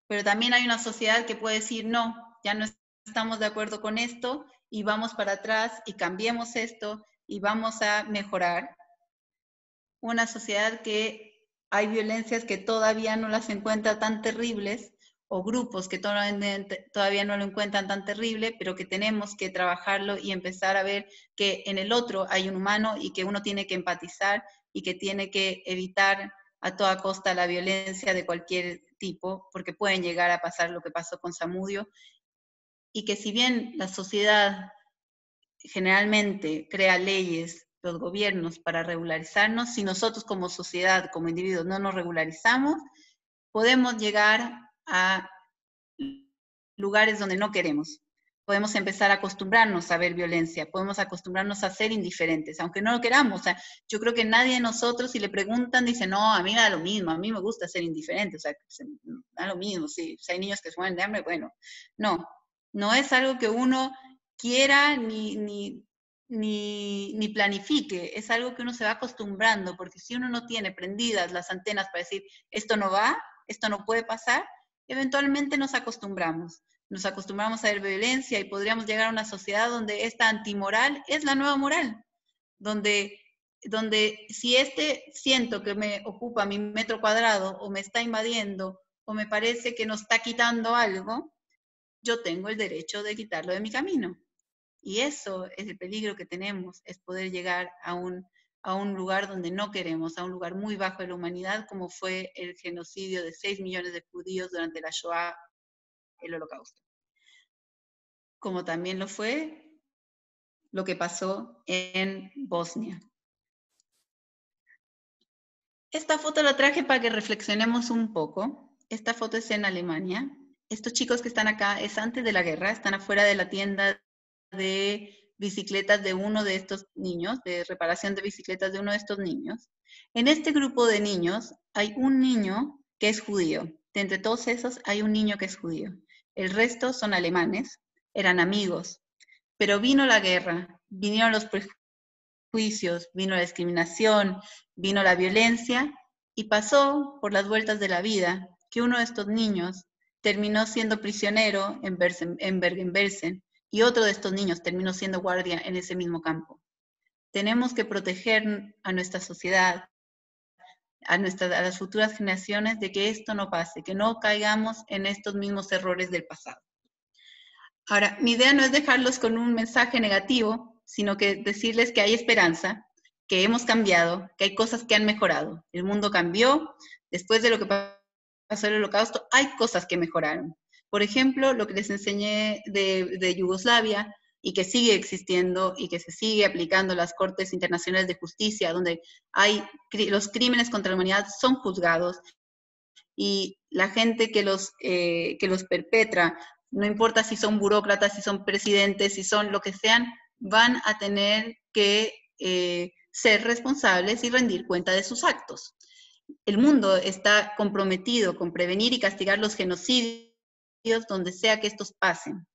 Pero también hay una sociedad que puede decir, no, ya no estamos de acuerdo con esto y vamos para atrás y cambiemos esto y vamos a mejorar. Una sociedad que hay violencias que todavía no las encuentra tan terribles, o grupos que todavía no lo encuentran tan terrible, pero que tenemos que trabajarlo y empezar a ver que en el otro hay un humano y que uno tiene que empatizar y que tiene que evitar a toda costa la violencia de cualquier tipo, porque pueden llegar a pasar lo que pasó con Zamudio, y que si bien la sociedad generalmente crea leyes, los gobiernos, para regularizarnos, si nosotros como sociedad, como individuos, no nos regularizamos, podemos llegar a lugares donde no queremos. Podemos empezar a acostumbrarnos a ver violencia, podemos acostumbrarnos a ser indiferentes, aunque no lo queramos. O sea, yo creo que nadie de nosotros, si le preguntan, dice, no, a mí me da lo mismo, a mí me gusta ser indiferente, o sea, da lo mismo, sí, si hay niños que se mueren de hambre, bueno, no es algo que uno quiera ni planifique, es algo que uno se va acostumbrando, porque si uno no tiene prendidas las antenas para decir, esto no va, esto no puede pasar, eventualmente nos acostumbramos a ver violencia y podríamos llegar a una sociedad donde esta antimoral es la nueva moral, donde donde si siento que me ocupa mi metro cuadrado o me está invadiendo o me parece que nos está quitando algo, yo tengo el derecho de quitarlo de mi camino. Y eso es el peligro que tenemos, es poder llegar a un lugar donde no queremos, a un lugar muy bajo de la humanidad, como fue el genocidio de 6 millones de judíos durante la Shoah, el Holocausto. Como también lo fue lo que pasó en Bosnia. Esta foto la traje para que reflexionemos un poco. Esta foto es en Alemania. Estos chicos que están acá es antes de la guerra, están afuera de la tienda de bicicletas de uno de estos niños, de reparación de bicicletas de uno de estos niños. En este grupo de niños hay un niño que es judío. De entre todos esos hay un niño que es judío. El resto son alemanes, eran amigos. Pero vino la guerra, vinieron los prejuicios, vino la discriminación, vino la violencia y pasó por las vueltas de la vida que uno de estos niños terminó siendo prisionero en Bergen-Belsen y otro de estos niños terminó siendo guardia en ese mismo campo. Tenemos que proteger a nuestra sociedad, a las futuras generaciones de que esto no pase, que no caigamos en estos mismos errores del pasado. Ahora, mi idea no es dejarlos con un mensaje negativo, sino que decirles que hay esperanza, que hemos cambiado, que hay cosas que han mejorado. El mundo cambió, después de lo que pasó en el Holocausto, hay cosas que mejoraron. Por ejemplo, lo que les enseñé de Yugoslavia y que sigue existiendo y que se sigue aplicando las Cortes Internacionales de Justicia, donde los crímenes contra la humanidad son juzgados y la gente que los perpetra, no importa si son burócratas, si son presidentes, si son lo que sean, van a tener que ser responsables y rendir cuenta de sus actos. El mundo está comprometido con prevenir y castigar los genocidios donde sea que estos pasen.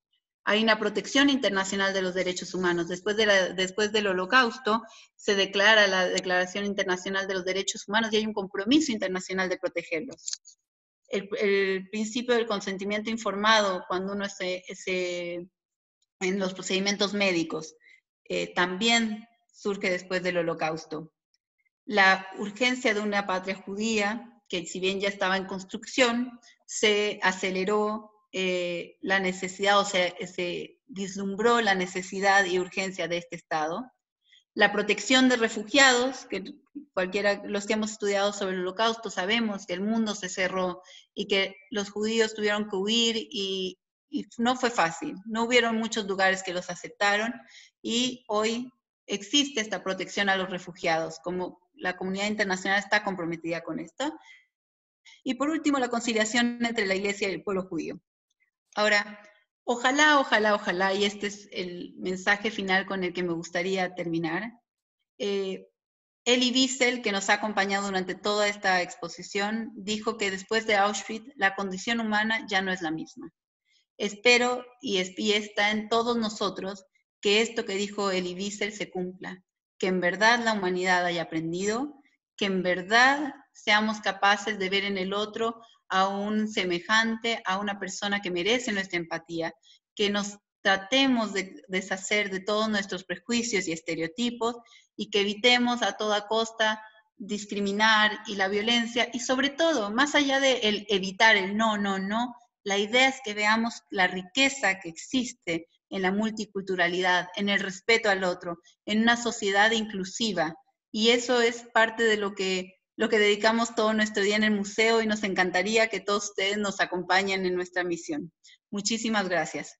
Hay una protección internacional de los derechos humanos. Después del Holocausto se declara la Declaración Internacional de los Derechos Humanos y hay un compromiso internacional de protegerlos. El principio del consentimiento informado cuando uno en los procedimientos médicos también surge después del Holocausto. La urgencia de una patria judía, que si bien ya estaba en construcción, se aceleró la necesidad, o sea, se vislumbró la necesidad y urgencia de este Estado. La protección de refugiados, que los que hemos estudiado sobre el Holocausto sabemos que el mundo se cerró y que los judíos tuvieron que huir y no fue fácil, no hubieron muchos lugares que los aceptaron y hoy existe esta protección a los refugiados, como la comunidad internacional está comprometida con esto. Y por último, la conciliación entre la Iglesia y el pueblo judío. Ahora, ojalá, ojalá, ojalá, y este es el mensaje final con el que me gustaría terminar. Elie Wiesel, que nos ha acompañado durante toda esta exposición, dijo que después de Auschwitz la condición humana ya no es la misma. Espero y está en todos nosotros que esto que dijo Elie Wiesel se cumpla, que en verdad la humanidad haya aprendido, que en verdad seamos capaces de ver en el otro a un semejante, a una persona que merece nuestra empatía, que nos tratemos de deshacer de todos nuestros prejuicios y estereotipos y que evitemos a toda costa discriminar y la violencia y sobre todo, más allá de evitar el no, no, no, la idea es que veamos la riqueza que existe en la multiculturalidad, en el respeto al otro, en una sociedad inclusiva. Y eso es parte de lo que dedicamos todo nuestro día en el museo y nos encantaría que todos ustedes nos acompañen en nuestra misión. Muchísimas gracias.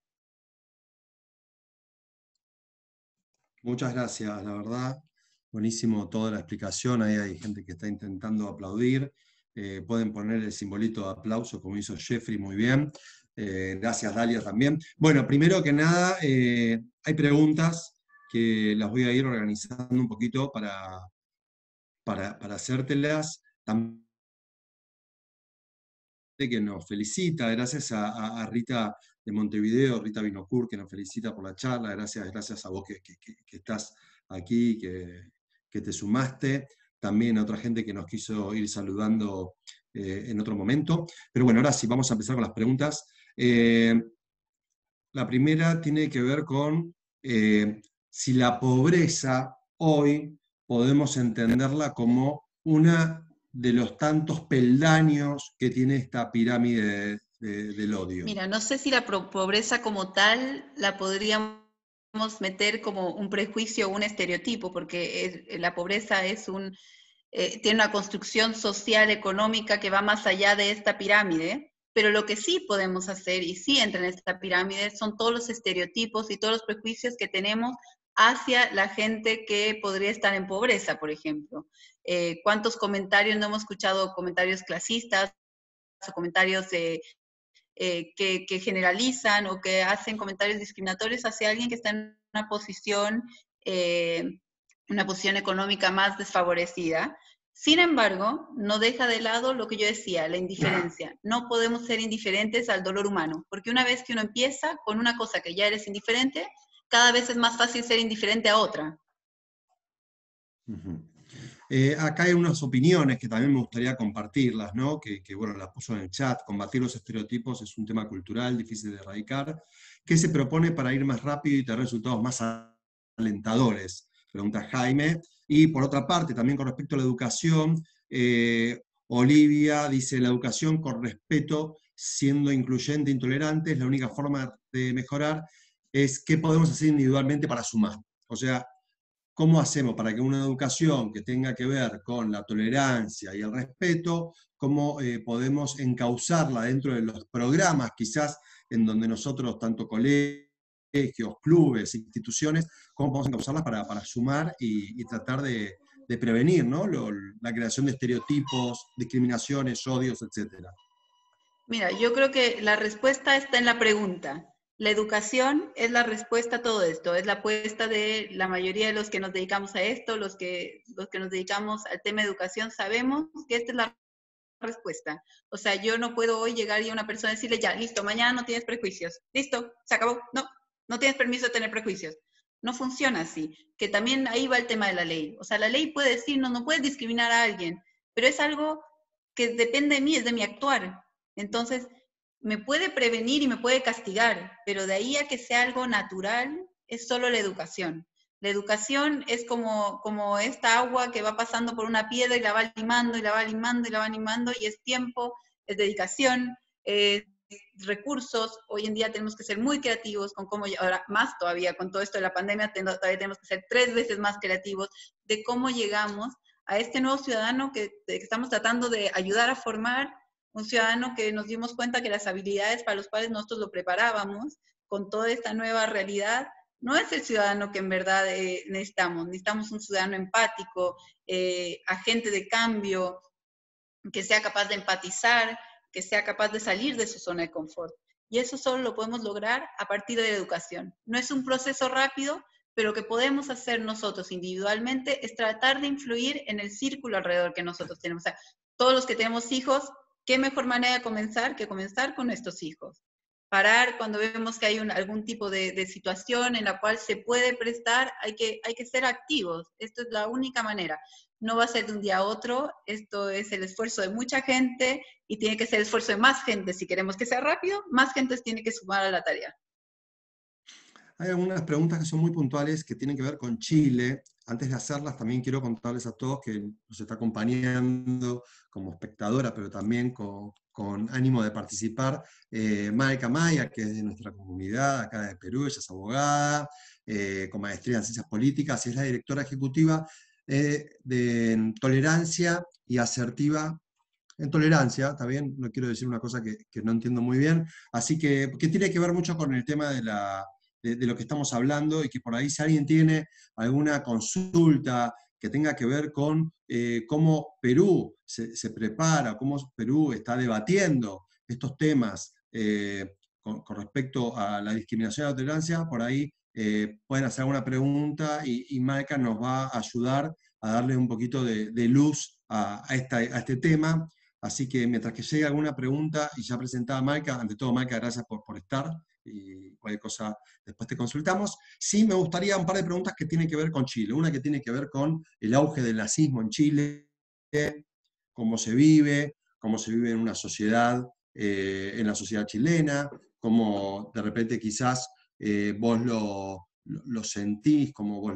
Muchas gracias, la verdad. Buenísimo toda la explicación. Ahí hay gente que está intentando aplaudir. Pueden poner el simbolito de aplauso como hizo Jeffrey muy bien. Gracias, Dalia, también. Bueno, primero que nada, hay preguntas que las voy a ir organizando un poquito para hacértelas. También que nos felicita, gracias a Rita de Montevideo, Rita Binocur, que nos felicita por la charla, gracias a vos que estás aquí, que te sumaste, también a otra gente que nos quiso ir saludando en otro momento. Pero bueno, ahora sí, vamos a empezar con las preguntas. La primera tiene que ver con si la pobreza hoy podemos entenderla como una de los tantos peldaños que tiene esta pirámide del odio. Mira, no sé si la pobreza como tal la podríamos meter como un prejuicio o un estereotipo, porque la pobreza es tiene una construcción social, económica que va más allá de esta pirámide, pero lo que sí podemos hacer, y sí entra en esta pirámide, son todos los estereotipos y todos los prejuicios que tenemos hacia la gente que podría estar en pobreza, por ejemplo. ¿Cuántos comentarios no hemos escuchado? Comentarios clasistas o comentarios que generalizan o que hacen comentarios discriminatorios hacia alguien que está en una posición económica más desfavorecida. Sin embargo, no deja de lado lo que yo decía, la indiferencia. No podemos ser indiferentes al dolor humano, porque una vez que uno empieza con una cosa que ya eres indiferente, cada vez es más fácil ser indiferente a otra. Acá hay unas opiniones que también me gustaría compartirlas, ¿no? Bueno, las puso en el chat. Combatir los estereotipos es un tema cultural difícil de erradicar. ¿Qué se propone para ir más rápido y tener resultados más alentadores? Pregunta Jaime. Y por otra parte, también con respecto a la educación, Olivia dice, la educación con respeto, siendo incluyente e intolerante, es la única forma de mejorar, es qué podemos hacer individualmente para sumar. O sea, ¿cómo hacemos para que una educación que tenga que ver con la tolerancia y el respeto, cómo podemos encauzarla dentro de los programas, quizás en donde nosotros, tanto colegios, clubes, instituciones, cómo podemos encauzarlas para sumar y tratar de prevenir, ¿no? La creación de estereotipos, discriminaciones, odios, etcétera? Mira, yo creo que la respuesta está en la pregunta. La educación es la respuesta a todo esto, es la apuesta de la mayoría de los que nos dedicamos a esto, los que nos dedicamos al tema de educación, sabemos que esta es la respuesta. O sea, yo no puedo hoy llegar y a una persona decirle, ya, listo, mañana no tienes prejuicios, listo, se acabó, no, no tienes permiso de tener prejuicios. No funciona así, que también ahí va el tema de la ley. O sea, la ley puede decirnos, no puedes discriminar a alguien, pero es algo que depende de mí, es de mi actuar. Entonces, me puede prevenir y me puede castigar, pero de ahí a que sea algo natural, es solo la educación. La educación es como esta agua que va pasando por una piedra y la va limando y la va limando y la va limando, y es tiempo, es dedicación, es recursos. Hoy en día tenemos que ser muy creativos con cómo, ahora más todavía con todo esto de la pandemia, todavía tenemos que ser 3 veces más creativos de cómo llegamos a este nuevo ciudadano que estamos tratando de ayudar a formar, un ciudadano que nos dimos cuenta que las habilidades para los cuales nosotros lo preparábamos con toda esta nueva realidad no es el ciudadano que en verdad necesitamos. Necesitamos un ciudadano empático, agente de cambio, que sea capaz de empatizar, que sea capaz de salir de su zona de confort. Y eso solo lo podemos lograr a partir de la educación. No es un proceso rápido, pero lo que podemos hacer nosotros individualmente es tratar de influir en el círculo alrededor que nosotros tenemos. O sea, todos los que tenemos hijos, ¿qué mejor manera de comenzar que comenzar con nuestros hijos? Parar cuando vemos que hay algún tipo de situación en la cual se puede prestar, hay que ser activos. Esto es la única manera. No va a ser de un día a otro, esto es el esfuerzo de mucha gente y tiene que ser el esfuerzo de más gente. Si queremos que sea rápido, más gente tiene que sumar a la tarea. Hay algunas preguntas que son muy puntuales que tienen que ver con Chile. Antes de hacerlas, también quiero contarles a todos que nos está acompañando como espectadora, pero también con ánimo de participar, Maika Maya, que es de nuestra comunidad, acá de Perú. Ella es abogada, con maestría en ciencias políticas, y es la directora ejecutiva de Tolerancia y Asertiva en Tolerancia. Está bien, no quiero decir una cosa que no entiendo muy bien, así que tiene que ver mucho con el tema de lo que estamos hablando, y que por ahí, si alguien tiene alguna consulta que tenga que ver con cómo Perú se prepara, cómo Perú está debatiendo estos temas con respecto a la discriminación y la tolerancia, por ahí pueden hacer alguna pregunta, y Maika nos va a ayudar a darle un poquito de luz a este tema. Así que mientras que llegue alguna pregunta, y ya presentaba Maika, ante todo, Maika, gracias por estar, y cualquier cosa después te consultamos. Sí, me gustaría un par de preguntas que tienen que ver con Chile. Una que tiene que ver con el auge del nazismo en Chile, cómo se vive en una sociedad, en la sociedad chilena, cómo de repente quizás vos lo sentís, cómo vos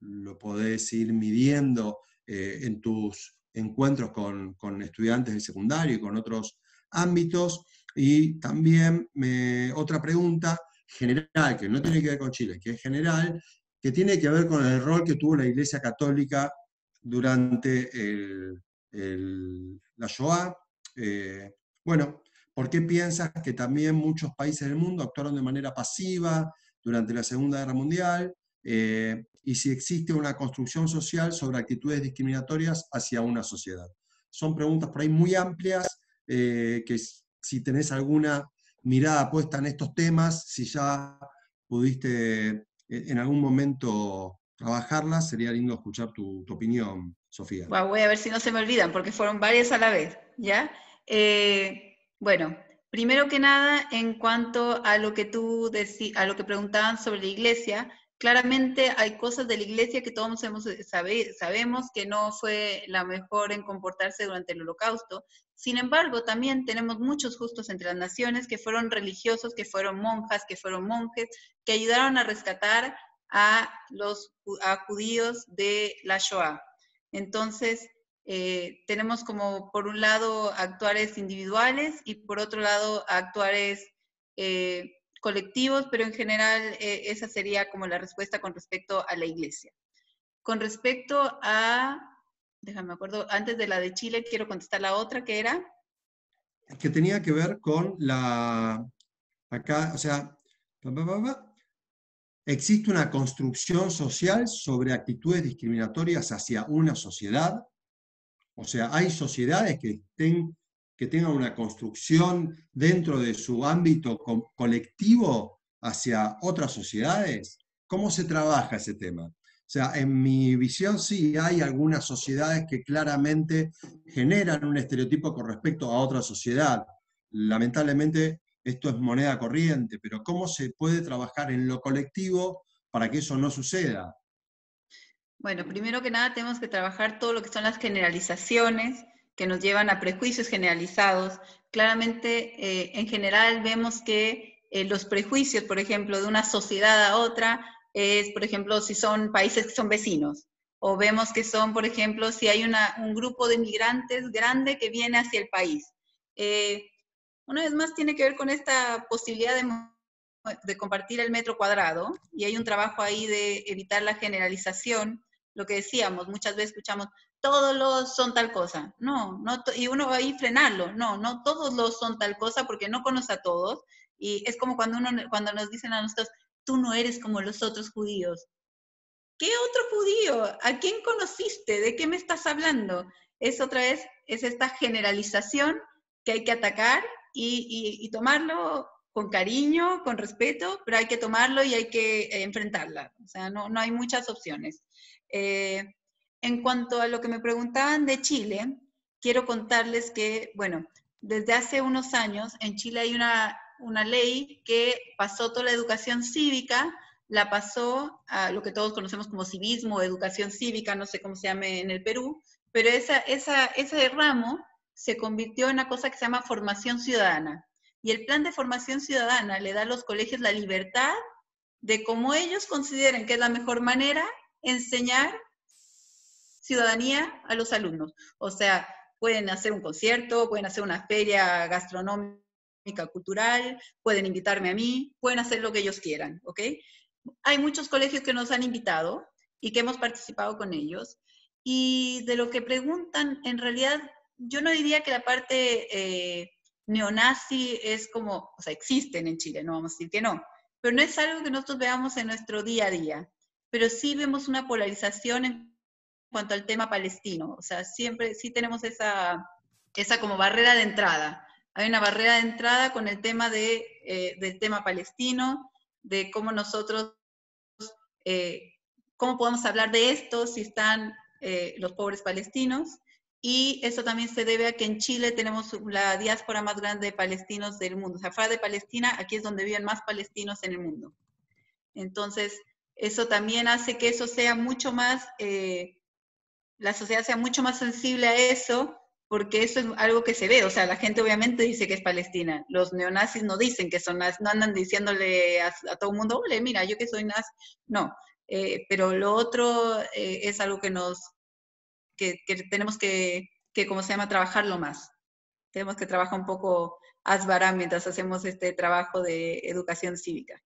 lo podés ir midiendo en tus encuentros con estudiantes de secundario y con otros ámbitos. Y también otra pregunta general, que no tiene que ver con Chile, que es general, que tiene que ver con el rol que tuvo la Iglesia Católica durante la Shoah. Bueno, ¿por qué piensas que también muchos países del mundo actuaron de manera pasiva durante la Segunda Guerra Mundial? Y si existe una construcción social sobre actitudes discriminatorias hacia una sociedad. Son preguntas por ahí muy amplias, que si tenés alguna mirada puesta en estos temas, si ya pudiste en algún momento trabajarlas, sería lindo escuchar tu opinión, Sofía. Wow, voy a ver si no se me olvidan, porque fueron varias a la vez, ¿ya? Bueno, primero que nada, en cuanto a lo que a lo que preguntaban sobre la iglesia, claramente hay cosas de la iglesia que todos sabemos que no fue la mejor en comportarse durante el Holocausto. Sin embargo, también tenemos muchos justos entre las naciones que fueron religiosos, que fueron monjas, que fueron monjes, que ayudaron a rescatar a judíos de la Shoah. Entonces, tenemos como por un lado actuares individuales y por otro lado actuares colectivos, pero en general esa sería como la respuesta con respecto a la iglesia. Con respecto a, déjame acuerdo, antes de la de Chile quiero contestar la otra que era. Que tenía que ver con acá, o sea, existe una construcción social sobre actitudes discriminatorias hacia una sociedad. O sea, hay sociedades que tengan una construcción dentro de su ámbito colectivo hacia otras sociedades. ¿Cómo se trabaja ese tema? O sea, en mi visión sí hay algunas sociedades que claramente generan un estereotipo con respecto a otra sociedad. Lamentablemente esto es moneda corriente, pero ¿cómo se puede trabajar en lo colectivo para que eso no suceda? Bueno, primero que nada tenemos que trabajar todo lo que son las generalizaciones que nos llevan a prejuicios generalizados. Claramente, en general vemos que los prejuicios, por ejemplo, de una sociedad a otra, es, por ejemplo, si son países que son vecinos, o vemos que son, por ejemplo, si hay un grupo de migrantes grande que viene hacia el país. Una vez más tiene que ver con esta posibilidad de compartir el metro cuadrado, y hay un trabajo ahí de evitar la generalización. Lo que decíamos, muchas veces escuchamos, todos los son tal cosa. No, y uno va ahí frenarlo. No todos los son tal cosa porque no conoce a todos. Y es como cuando nos dicen a nosotros, tú no eres como los otros judíos. ¿Qué otro judío? ¿A quién conociste? ¿De qué me estás hablando? Es otra vez, es esta generalización que hay que atacar y tomarlo con cariño, con respeto, pero hay que tomarlo y hay que enfrentarla. O sea, no hay muchas opciones. En cuanto a lo que me preguntaban de Chile, quiero contarles que, bueno, desde hace unos años en Chile hay una ley que pasó toda la educación cívica, la pasó a lo que todos conocemos como civismo, educación cívica, no sé cómo se llame en el Perú, pero ese ramo se convirtió en una cosa que se llama formación ciudadana. Y el plan de formación ciudadana le da a los colegios la libertad de cómo ellos consideren que es la mejor manera enseñar ciudadanía a los alumnos. O sea, pueden hacer un concierto, pueden hacer una feria gastronómica, cultural, pueden invitarme a mí, pueden hacer lo que ellos quieran, ¿ok? Hay muchos colegios que nos han invitado y que hemos participado con ellos. Y de lo que preguntan, en realidad, yo no diría que la parte neonazi es como, o sea, existen en Chile, no vamos a decir que no, pero no es algo que nosotros veamos en nuestro día a día. Pero sí vemos una polarización en cuanto al tema palestino. O sea, siempre sí tenemos esa como barrera de entrada. Hay una barrera de entrada con el tema del tema palestino, de cómo nosotros, cómo podemos hablar de esto si están los pobres palestinos. Y eso también se debe a que en Chile tenemos la diáspora más grande de palestinos del mundo. O sea, fuera de Palestina, aquí es donde viven más palestinos en el mundo. Entonces, eso también hace que eso sea mucho más, la sociedad sea mucho más sensible a eso, porque eso es algo que se ve. O sea, la gente obviamente dice que es Palestina. Los neonazis no dicen que son nazis, no andan diciéndole a todo el mundo, ole, mira, yo que soy nazi. No, pero lo otro es algo que tenemos que, ¿cómo se llama?, trabajarlo más. Tenemos que trabajar un poco Asbará mientras hacemos este trabajo de educación cívica.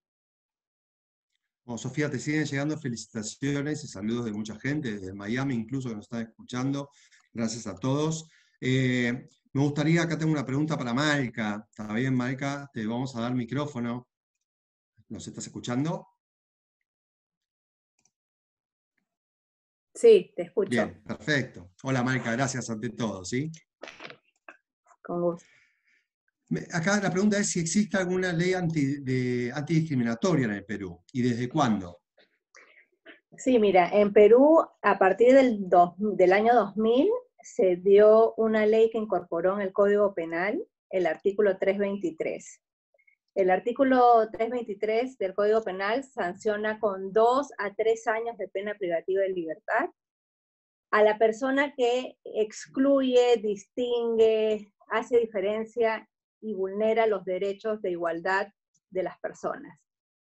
Bueno, Sofía, te siguen llegando felicitaciones y saludos de mucha gente, desde Miami incluso, que nos están escuchando. Gracias a todos. Me gustaría, acá tengo una pregunta para Malca. ¿Está bien, Malca? Te vamos a dar micrófono. ¿Nos estás escuchando? Sí, te escucho. Bien, perfecto. Hola, Malca, gracias ante todo, ¿sí? Con gusto. Acá la pregunta es si existe alguna ley antidiscriminatoria en el Perú y desde cuándo. Sí, mira, en Perú, a partir del año 2000, se dio una ley que incorporó en el Código Penal el artículo 323. El artículo 323 del Código Penal sanciona con 2 a 3 años de pena privativa de libertad a la persona que excluye, distingue, hace diferencia y vulnera los derechos de igualdad de las personas.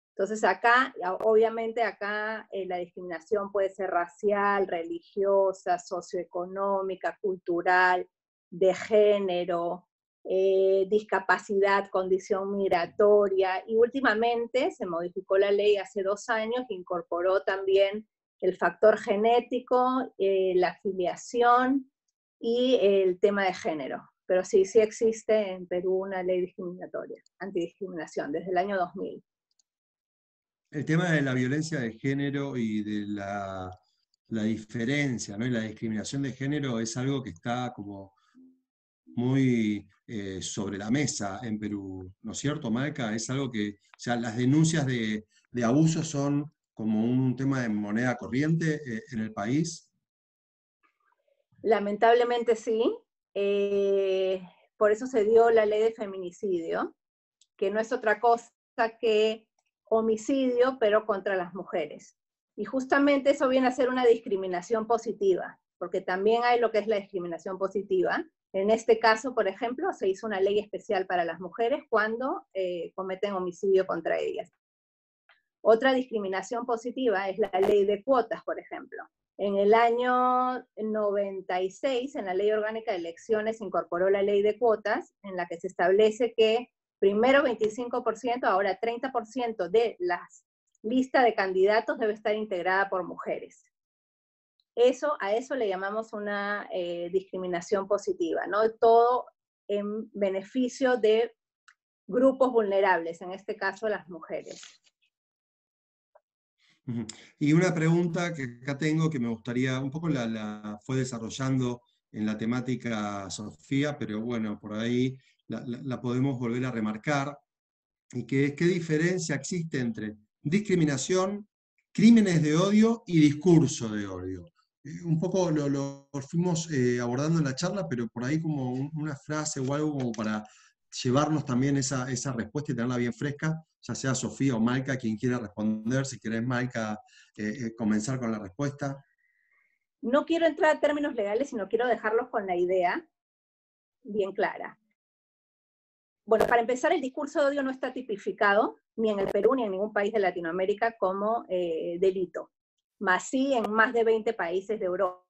Entonces acá, obviamente acá la discriminación puede ser racial, religiosa, socioeconómica, cultural, de género, discapacidad, condición migratoria, y últimamente se modificó la ley hace 2 años que incorporó también el factor genético, la afiliación y el tema de género. Pero sí, sí existe en Perú una ley discriminatoria, antidiscriminación, desde el año 2000. El tema de la violencia de género y de la diferencia, ¿no?, y la discriminación de género es algo que está como muy sobre la mesa en Perú, ¿no es cierto, Malca? Es algo que, o sea, las denuncias de abuso son como un tema de moneda corriente en el país. Lamentablemente sí. Por eso se dio la ley de feminicidio, que no es otra cosa que homicidio, pero contra las mujeres. Y justamente eso viene a ser una discriminación positiva, porque también hay lo que es la discriminación positiva. En este caso, por ejemplo, se hizo una ley especial para las mujeres cuando cometen homicidio contra ellas. Otra discriminación positiva es la ley de cuotas, por ejemplo. En el año 96, en la Ley Orgánica de Elecciones, se incorporó la ley de cuotas, en la que se establece que primero 25%, ahora 30% de la lista de candidatos debe estar integrada por mujeres. A eso le llamamos una discriminación positiva, ¿no? Todo en beneficio de grupos vulnerables, en este caso las mujeres. Y una pregunta que acá tengo que me gustaría, un poco la fue desarrollando en la temática Sofía, pero bueno, por ahí la podemos volver a remarcar, y que es qué diferencia existe entre discriminación, crímenes de odio y discurso de odio. Un poco lo fuimos abordando en la charla, pero por ahí como una frase o algo como para llevarnos también esa respuesta y tenerla bien fresca, ya sea Sofía o Malca, quien quiera responder. Si querés, Malca, comenzar con la respuesta. No quiero entrar a términos legales, sino quiero dejarlos con la idea bien clara. Bueno, para empezar, el discurso de odio no está tipificado ni en el Perú ni en ningún país de Latinoamérica como delito, más sí en más de 20 países de Europa.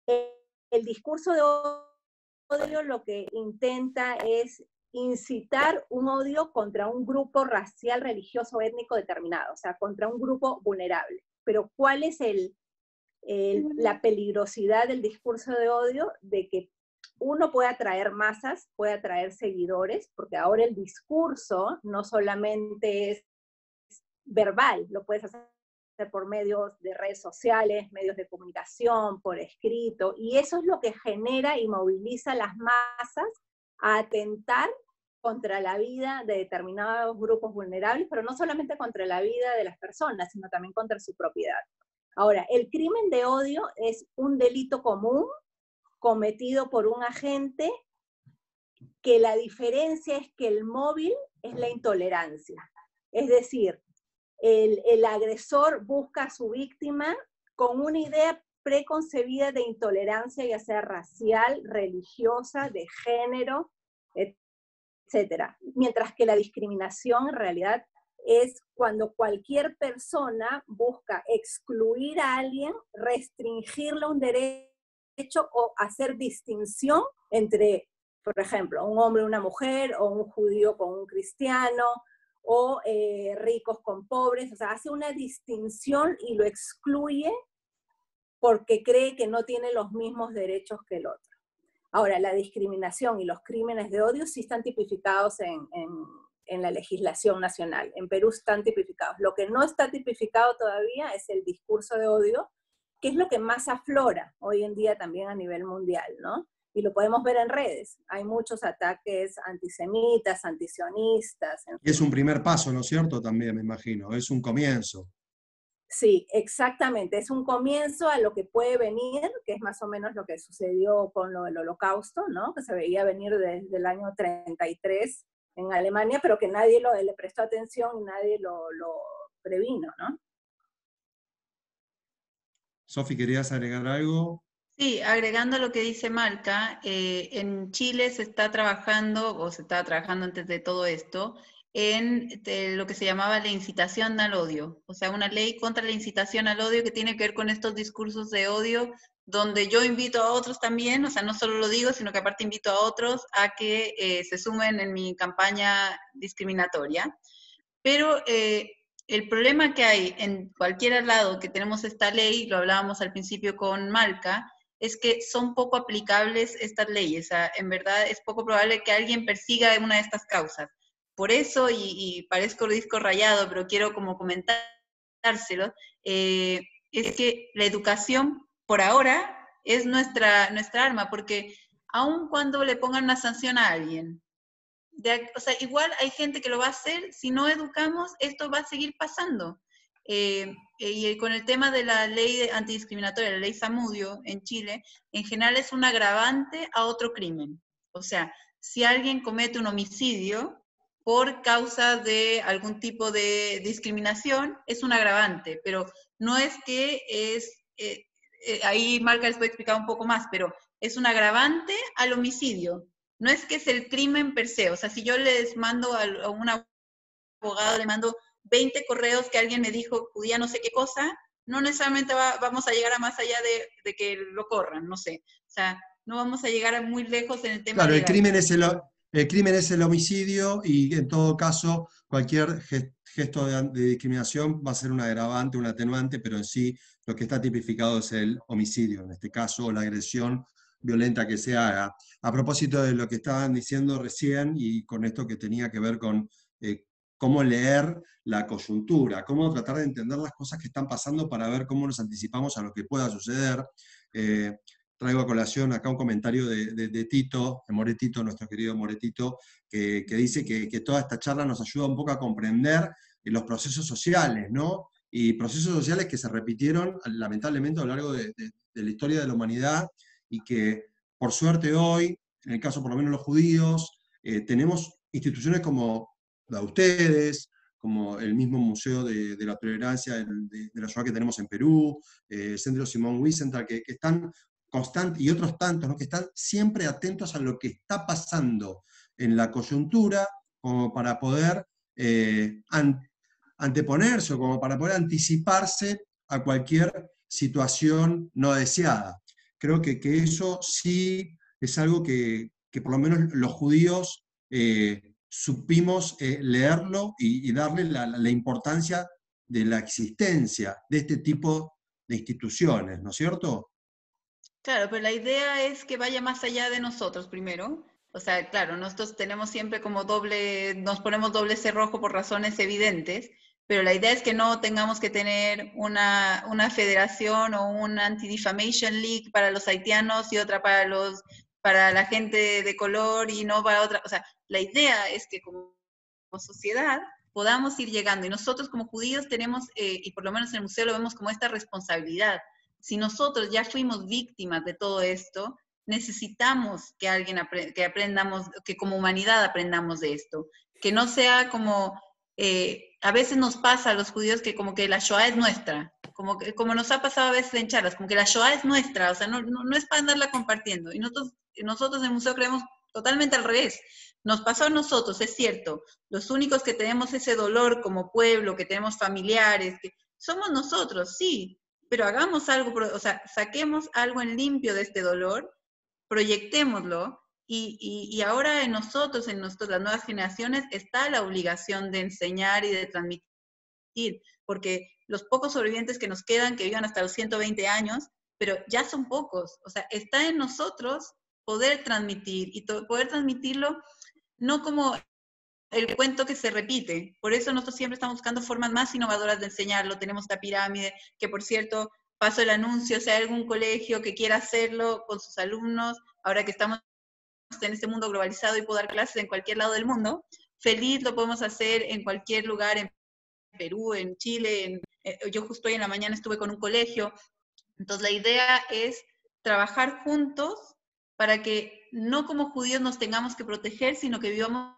El discurso de odio lo que intenta es incitar un odio contra un grupo racial, religioso, étnico determinado, o sea, contra un grupo vulnerable. Pero ¿cuál es la peligrosidad del discurso de odio? De que uno puede atraer masas, puede atraer seguidores, porque ahora el discurso no solamente es verbal, lo puedes hacer por medios de redes sociales, medios de comunicación, por escrito, y eso es lo que genera y moviliza a las masas a atentar contra la vida de determinados grupos vulnerables, pero no solamente contra la vida de las personas, sino también contra su propiedad. Ahora, el crimen de odio es un delito común cometido por un agente que la diferencia es que el móvil es la intolerancia. Es decir, el agresor busca a su víctima con una idea preconcebida de intolerancia, ya sea racial, religiosa, de género, etc. Mientras que la discriminación en realidad es cuando cualquier persona busca excluir a alguien, restringirle un derecho o hacer distinción entre, por ejemplo, un hombre y una mujer, o un judío con un cristiano, o ricos con pobres. O sea, hace una distinción y lo excluye porque cree que no tiene los mismos derechos que el otro. Ahora, la discriminación y los crímenes de odio sí están tipificados en la legislación nacional. En Perú están tipificados. Lo que no está tipificado todavía es el discurso de odio, que es lo que más aflora hoy en día también a nivel mundial, ¿no? Y lo podemos ver en redes. Hay muchos ataques antisemitas, antisionistas. Es un primer paso, ¿no es cierto? También, me imagino. Es un comienzo. Sí, exactamente. Es un comienzo a lo que puede venir, que es más o menos lo que sucedió con lo del Holocausto, ¿no? Que se veía venir desde el año 33 en Alemania, pero que nadie le prestó atención y nadie lo previno, ¿no? Sofi, ¿querías agregar algo? Sí, agregando lo que dice Malca, en Chile se está trabajando, o se estaba trabajando antes de todo esto, en lo que se llamaba la incitación al odio, o sea, una ley contra la incitación al odio que tiene que ver con estos discursos de odio, donde yo invito a otros también, o sea, no solo lo digo, sino que aparte invito a otros a que se sumen en mi campaña discriminatoria. Pero el problema que hay en cualquier lado que tenemos esta ley, lo hablábamos al principio con Malca, es que son poco aplicables estas leyes. O sea, en verdad es poco probable que alguien persiga una de estas causas. Por eso, y parezco disco rayado, pero quiero como comentárselo, es que la educación por ahora es nuestra arma, porque aun cuando le pongan una sanción a alguien, o sea, igual hay gente que lo va a hacer, si no educamos, esto va a seguir pasando. Y con el tema de la ley antidiscriminatoria, la ley Zamudio en Chile, en general es un agravante a otro crimen. O sea, si alguien comete un homicidio por causa de algún tipo de discriminación, es un agravante, pero no es que ahí Marca les puede explicar un poco más, pero es un agravante al homicidio. No es que es el crimen per se, o sea, si yo les mando a un abogado, le mando 20 correos que alguien me dijo judía no sé qué cosa, no necesariamente vamos a llegar a más allá de que lo corran, no sé. O sea, no vamos a llegar a muy lejos en el tema Claro, legal. el crimen es el homicidio y en todo caso cualquier gesto de discriminación va a ser un agravante, un atenuante, pero en sí lo que está tipificado es el homicidio, en este caso, o la agresión violenta que se haga. A propósito de lo que estaban diciendo recién y con esto que tenía que ver con cómo leer la coyuntura, cómo tratar de entender las cosas que están pasando para ver cómo nos anticipamos a lo que pueda suceder. Traigo a colación acá un comentario de Tito, de Moretito, nuestro querido Moretito, que dice que toda esta charla nos ayuda un poco a comprender los procesos sociales, ¿no? Y procesos sociales que se repitieron lamentablemente a lo largo de la historia de la humanidad y que por suerte hoy, en el caso por lo menos de los judíos, tenemos instituciones como la de ustedes, como el mismo Museo de la Tolerancia de la Shoah que tenemos en Perú, el Centro Simón Wiesenthal, que están constantes, y otros tantos, ¿no? Que están siempre atentos a lo que está pasando en la coyuntura, como para poder anteponerse, o como para poder anticiparse a cualquier situación no deseada. Creo que eso sí es algo que por lo menos los judíos supimos leerlo y darle la importancia de la existencia de este tipo de instituciones, ¿no es cierto? Claro, pero la idea es que vaya más allá de nosotros primero. O sea, claro, nosotros tenemos siempre como nos ponemos doble cerrojo por razones evidentes, pero la idea es que no tengamos que tener una federación o un anti-defamation league para los haitianos y otra para la gente de color y no para otra. O sea, la idea es que como sociedad podamos ir llegando. Y nosotros como judíos tenemos, y por lo menos en el museo lo vemos como esta responsabilidad. Si nosotros ya fuimos víctimas de todo esto, necesitamos que que aprendamos, que como humanidad aprendamos de esto. Que no sea como, a veces nos pasa a los judíos que como que la Shoah es nuestra, como nos ha pasado a veces en charlas, como que la Shoah es nuestra, o sea, no es para andarla compartiendo. Y nosotros en el museo creemos totalmente al revés. Nos pasó a nosotros, es cierto. Los únicos que tenemos ese dolor como pueblo, que tenemos familiares, que somos nosotros, sí, pero hagamos algo, o sea, saquemos algo en limpio de este dolor, proyectémoslo, y ahora en nosotros, las nuevas generaciones, está la obligación de enseñar y de transmitir, porque los pocos sobrevivientes que nos quedan, que vivan hasta los 120 años, pero ya son pocos, o sea, está en nosotros poder transmitir, y poder transmitirlo no como el cuento que se repite. Por eso nosotros siempre estamos buscando formas más innovadoras de enseñarlo. Tenemos esta pirámide, que por cierto, paso el anuncio, si hay algún colegio que quiera hacerlo con sus alumnos, ahora que estamos en este mundo globalizado y puedo dar clases en cualquier lado del mundo, feliz lo podemos hacer en cualquier lugar, en Perú, en Chile, yo justo hoy en la mañana estuve con un colegio. Entonces la idea es trabajar juntos para que no como judíos nos tengamos que proteger, sino que vivamos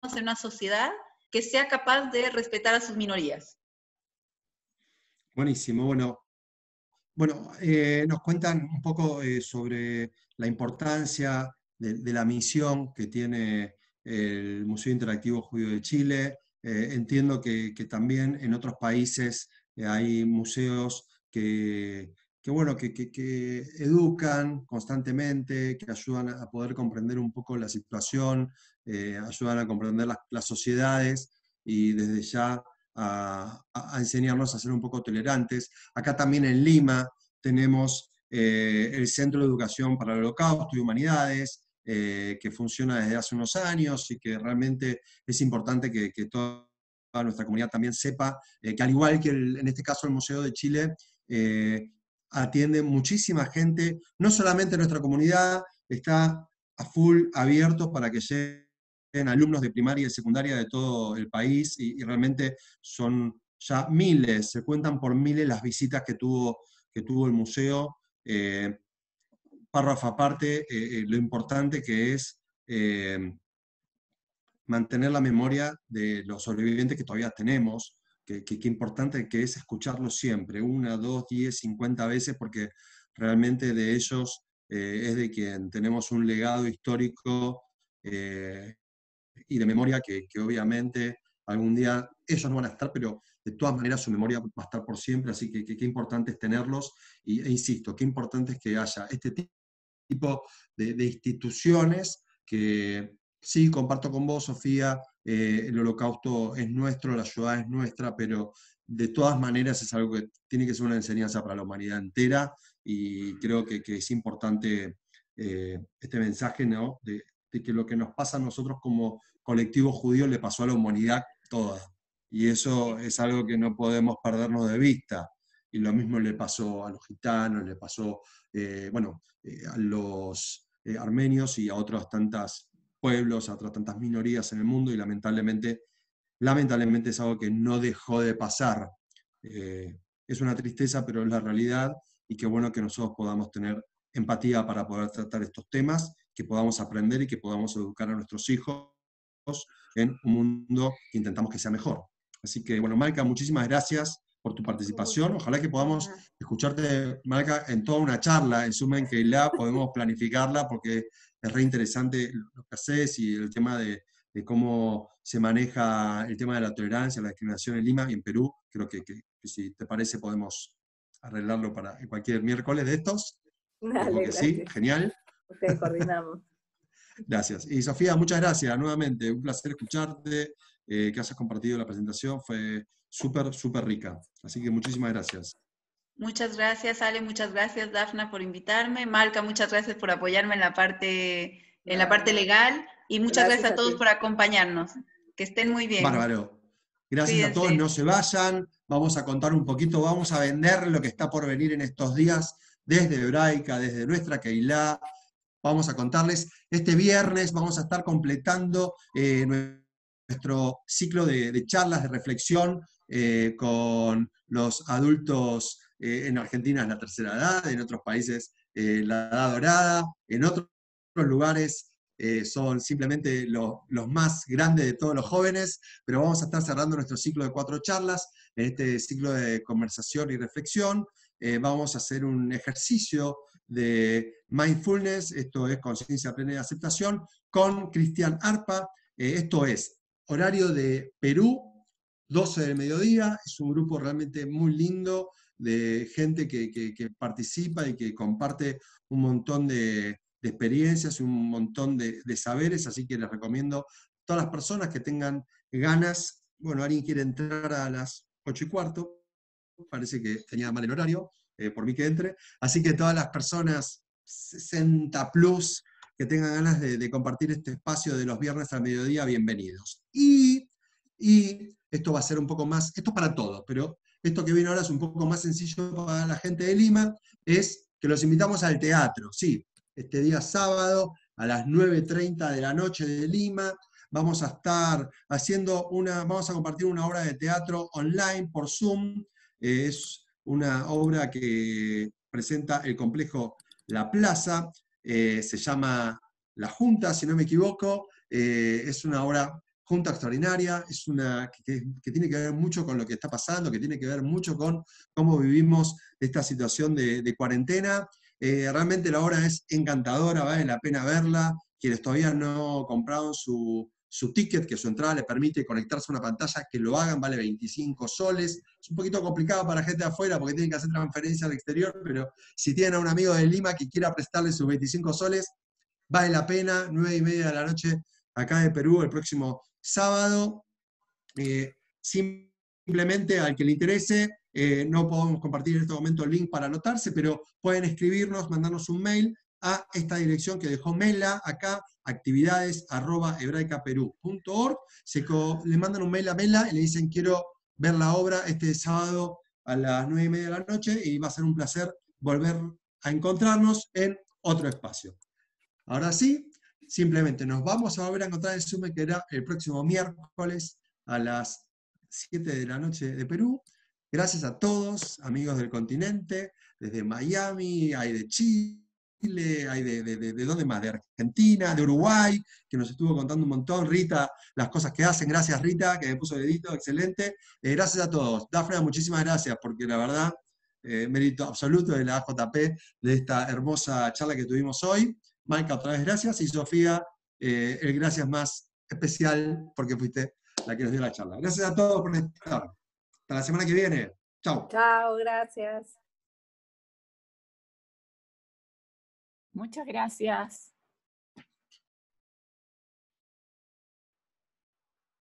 en una sociedad que sea capaz de respetar a sus minorías. Buenísimo, bueno, nos cuentan un poco sobre la importancia de la misión que tiene el Museo Interactivo Judío de Chile. Entiendo que también en otros países hay museos que educan constantemente, que ayudan a poder comprender un poco la situación, ayudan a comprender las sociedades y desde ya a enseñarnos a ser un poco tolerantes. Acá también en Lima tenemos el Centro de Educación para el Holocausto y Humanidades, que funciona desde hace unos años y que realmente es importante que toda nuestra comunidad también sepa que al igual que en este caso el Museo de Chile, atiende muchísima gente, no solamente nuestra comunidad, está a full abierto para que lleguen alumnos de primaria y secundaria de todo el país, y realmente son ya miles, se cuentan por miles las visitas que tuvo el museo. Párrafo aparte, lo importante que es mantener la memoria de los sobrevivientes que todavía tenemos, que importante que es escucharlos siempre, 1, 2, 10, 50 veces, porque realmente de ellos es de quien tenemos un legado histórico y de memoria que obviamente algún día ellos no van a estar, pero de todas maneras su memoria va a estar por siempre, así que qué importante es tenerlos, e insisto, qué importante es que haya este tipo de instituciones que sí, comparto con vos, Sofía, el holocausto es nuestro, la Shoah es nuestra, pero de todas maneras es algo que tiene que ser una enseñanza para la humanidad entera, y creo que es importante este mensaje, ¿no? De que lo que nos pasa a nosotros como colectivo judío le pasó a la humanidad toda, y eso es algo que no podemos perdernos de vista. Y lo mismo le pasó a los gitanos, le pasó a los armenios y a otros tantos pueblos, a otras tantas minorías en el mundo, y lamentablemente es algo que no dejó de pasar. Es una tristeza, pero es la realidad, y qué bueno que nosotros podamos tener empatía para poder tratar estos temas, que podamos aprender y que podamos educar a nuestros hijos en un mundo que intentamos que sea mejor. Así que, bueno, Malca, muchísimas gracias por tu participación. Ojalá que podamos escucharte, Malca, en toda una charla en Zoom en Keilah, podemos planificarla porque es re interesante lo que haces y el tema de cómo se maneja el tema de la tolerancia, la discriminación en Lima y en Perú. Creo que si te parece podemos arreglarlo para cualquier miércoles de estos. Dale, Que sí, genial. Ok, coordinamos. Gracias. Y Sofía, muchas gracias nuevamente. Un placer escucharte, que hayas compartido la presentación. Fue súper, súper rica. Así que muchísimas gracias. Muchas gracias, Ale. Muchas gracias, Dafna, por invitarme. Malca, muchas gracias por apoyarme en la parte legal. Y muchas gracias a todos por acompañarnos. Que estén muy bien. Bárbaro. Gracias a todos. No se vayan. Vamos a contar un poquito, vamos a vender lo que está por venir en estos días desde Hebraica, desde nuestra Keilah. Vamos a contarles, este viernes vamos a estar completando nuestro ciclo de charlas, de reflexión con los adultos en Argentina en la tercera edad, en otros países la edad dorada, en otros lugares son simplemente los más grandes de todos los jóvenes, pero vamos a estar cerrando nuestro ciclo de 4 charlas, en este ciclo de conversación y reflexión. Vamos a hacer un ejercicio de Mindfulness, esto es Conciencia Plena y Aceptación, con Cristian Arpa. Esto es horario de Perú, 12 del mediodía. Es un grupo realmente muy lindo de gente que participa y que comparte un montón de experiencias y un montón de saberes, así que les recomiendo a todas las personas que tengan ganas. Bueno, alguien quiere entrar a las 8:15, parece que tenía mal el horario, por mí que entre. Así que todas las personas 60 plus que tengan ganas de compartir este espacio de los viernes al mediodía, bienvenidos. Y esto va a ser un poco más, esto es para todos, pero esto que viene ahora es un poco más sencillo para la gente de Lima, es que los invitamos al teatro, sí, este día sábado a las 9:30 de la noche de Lima. Vamos a estar vamos a compartir una obra de teatro online por Zoom. Es una obra que presenta el complejo La Plaza, se llama La Junta, si no me equivoco. Es una obra junta extraordinaria, es una que tiene que ver mucho con lo que está pasando, que tiene que ver mucho con cómo vivimos esta situación de cuarentena. Realmente la obra es encantadora, vale la pena verla. Quienes todavía no compraron su ticket, que su entrada le permite conectarse a una pantalla, que lo hagan, vale 25 soles. Es un poquito complicado para gente de afuera porque tienen que hacer transferencia al exterior, pero si tienen a un amigo de Lima que quiera prestarle sus 25 soles, vale la pena. 9:30 de la noche acá de Perú el próximo sábado. Simplemente al que le interese, no podemos compartir en este momento el link para anotarse, pero pueden escribirnos, mandarnos un mail a esta dirección que dejó Mela acá, actividades@hebraicaperú.org. Le mandan un mail a Mela y le dicen: quiero ver la obra este sábado a las 9:30 de la noche, y va a ser un placer volver a encontrarnos en otro espacio. Ahora sí, simplemente nos vamos a volver a encontrar en Zoom, que era el próximo miércoles a las 7 de la noche de Perú. Gracias a todos, amigos del continente, desde Miami, hay de Chile, hay de ¿dónde más? De Argentina, de Uruguay, que nos estuvo contando un montón. Rita, las cosas que hacen. Gracias, Rita, que me puso el dedito, excelente. Gracias a todos. Dafne, muchísimas gracias, porque la verdad, mérito absoluto de la AJP de esta hermosa charla que tuvimos hoy. Maika, otra vez gracias, y Sofía, el gracias más especial porque fuiste la que nos dio la charla. Gracias a todos por estar. Hasta la semana que viene. Chao. Chao, gracias. Muchas gracias.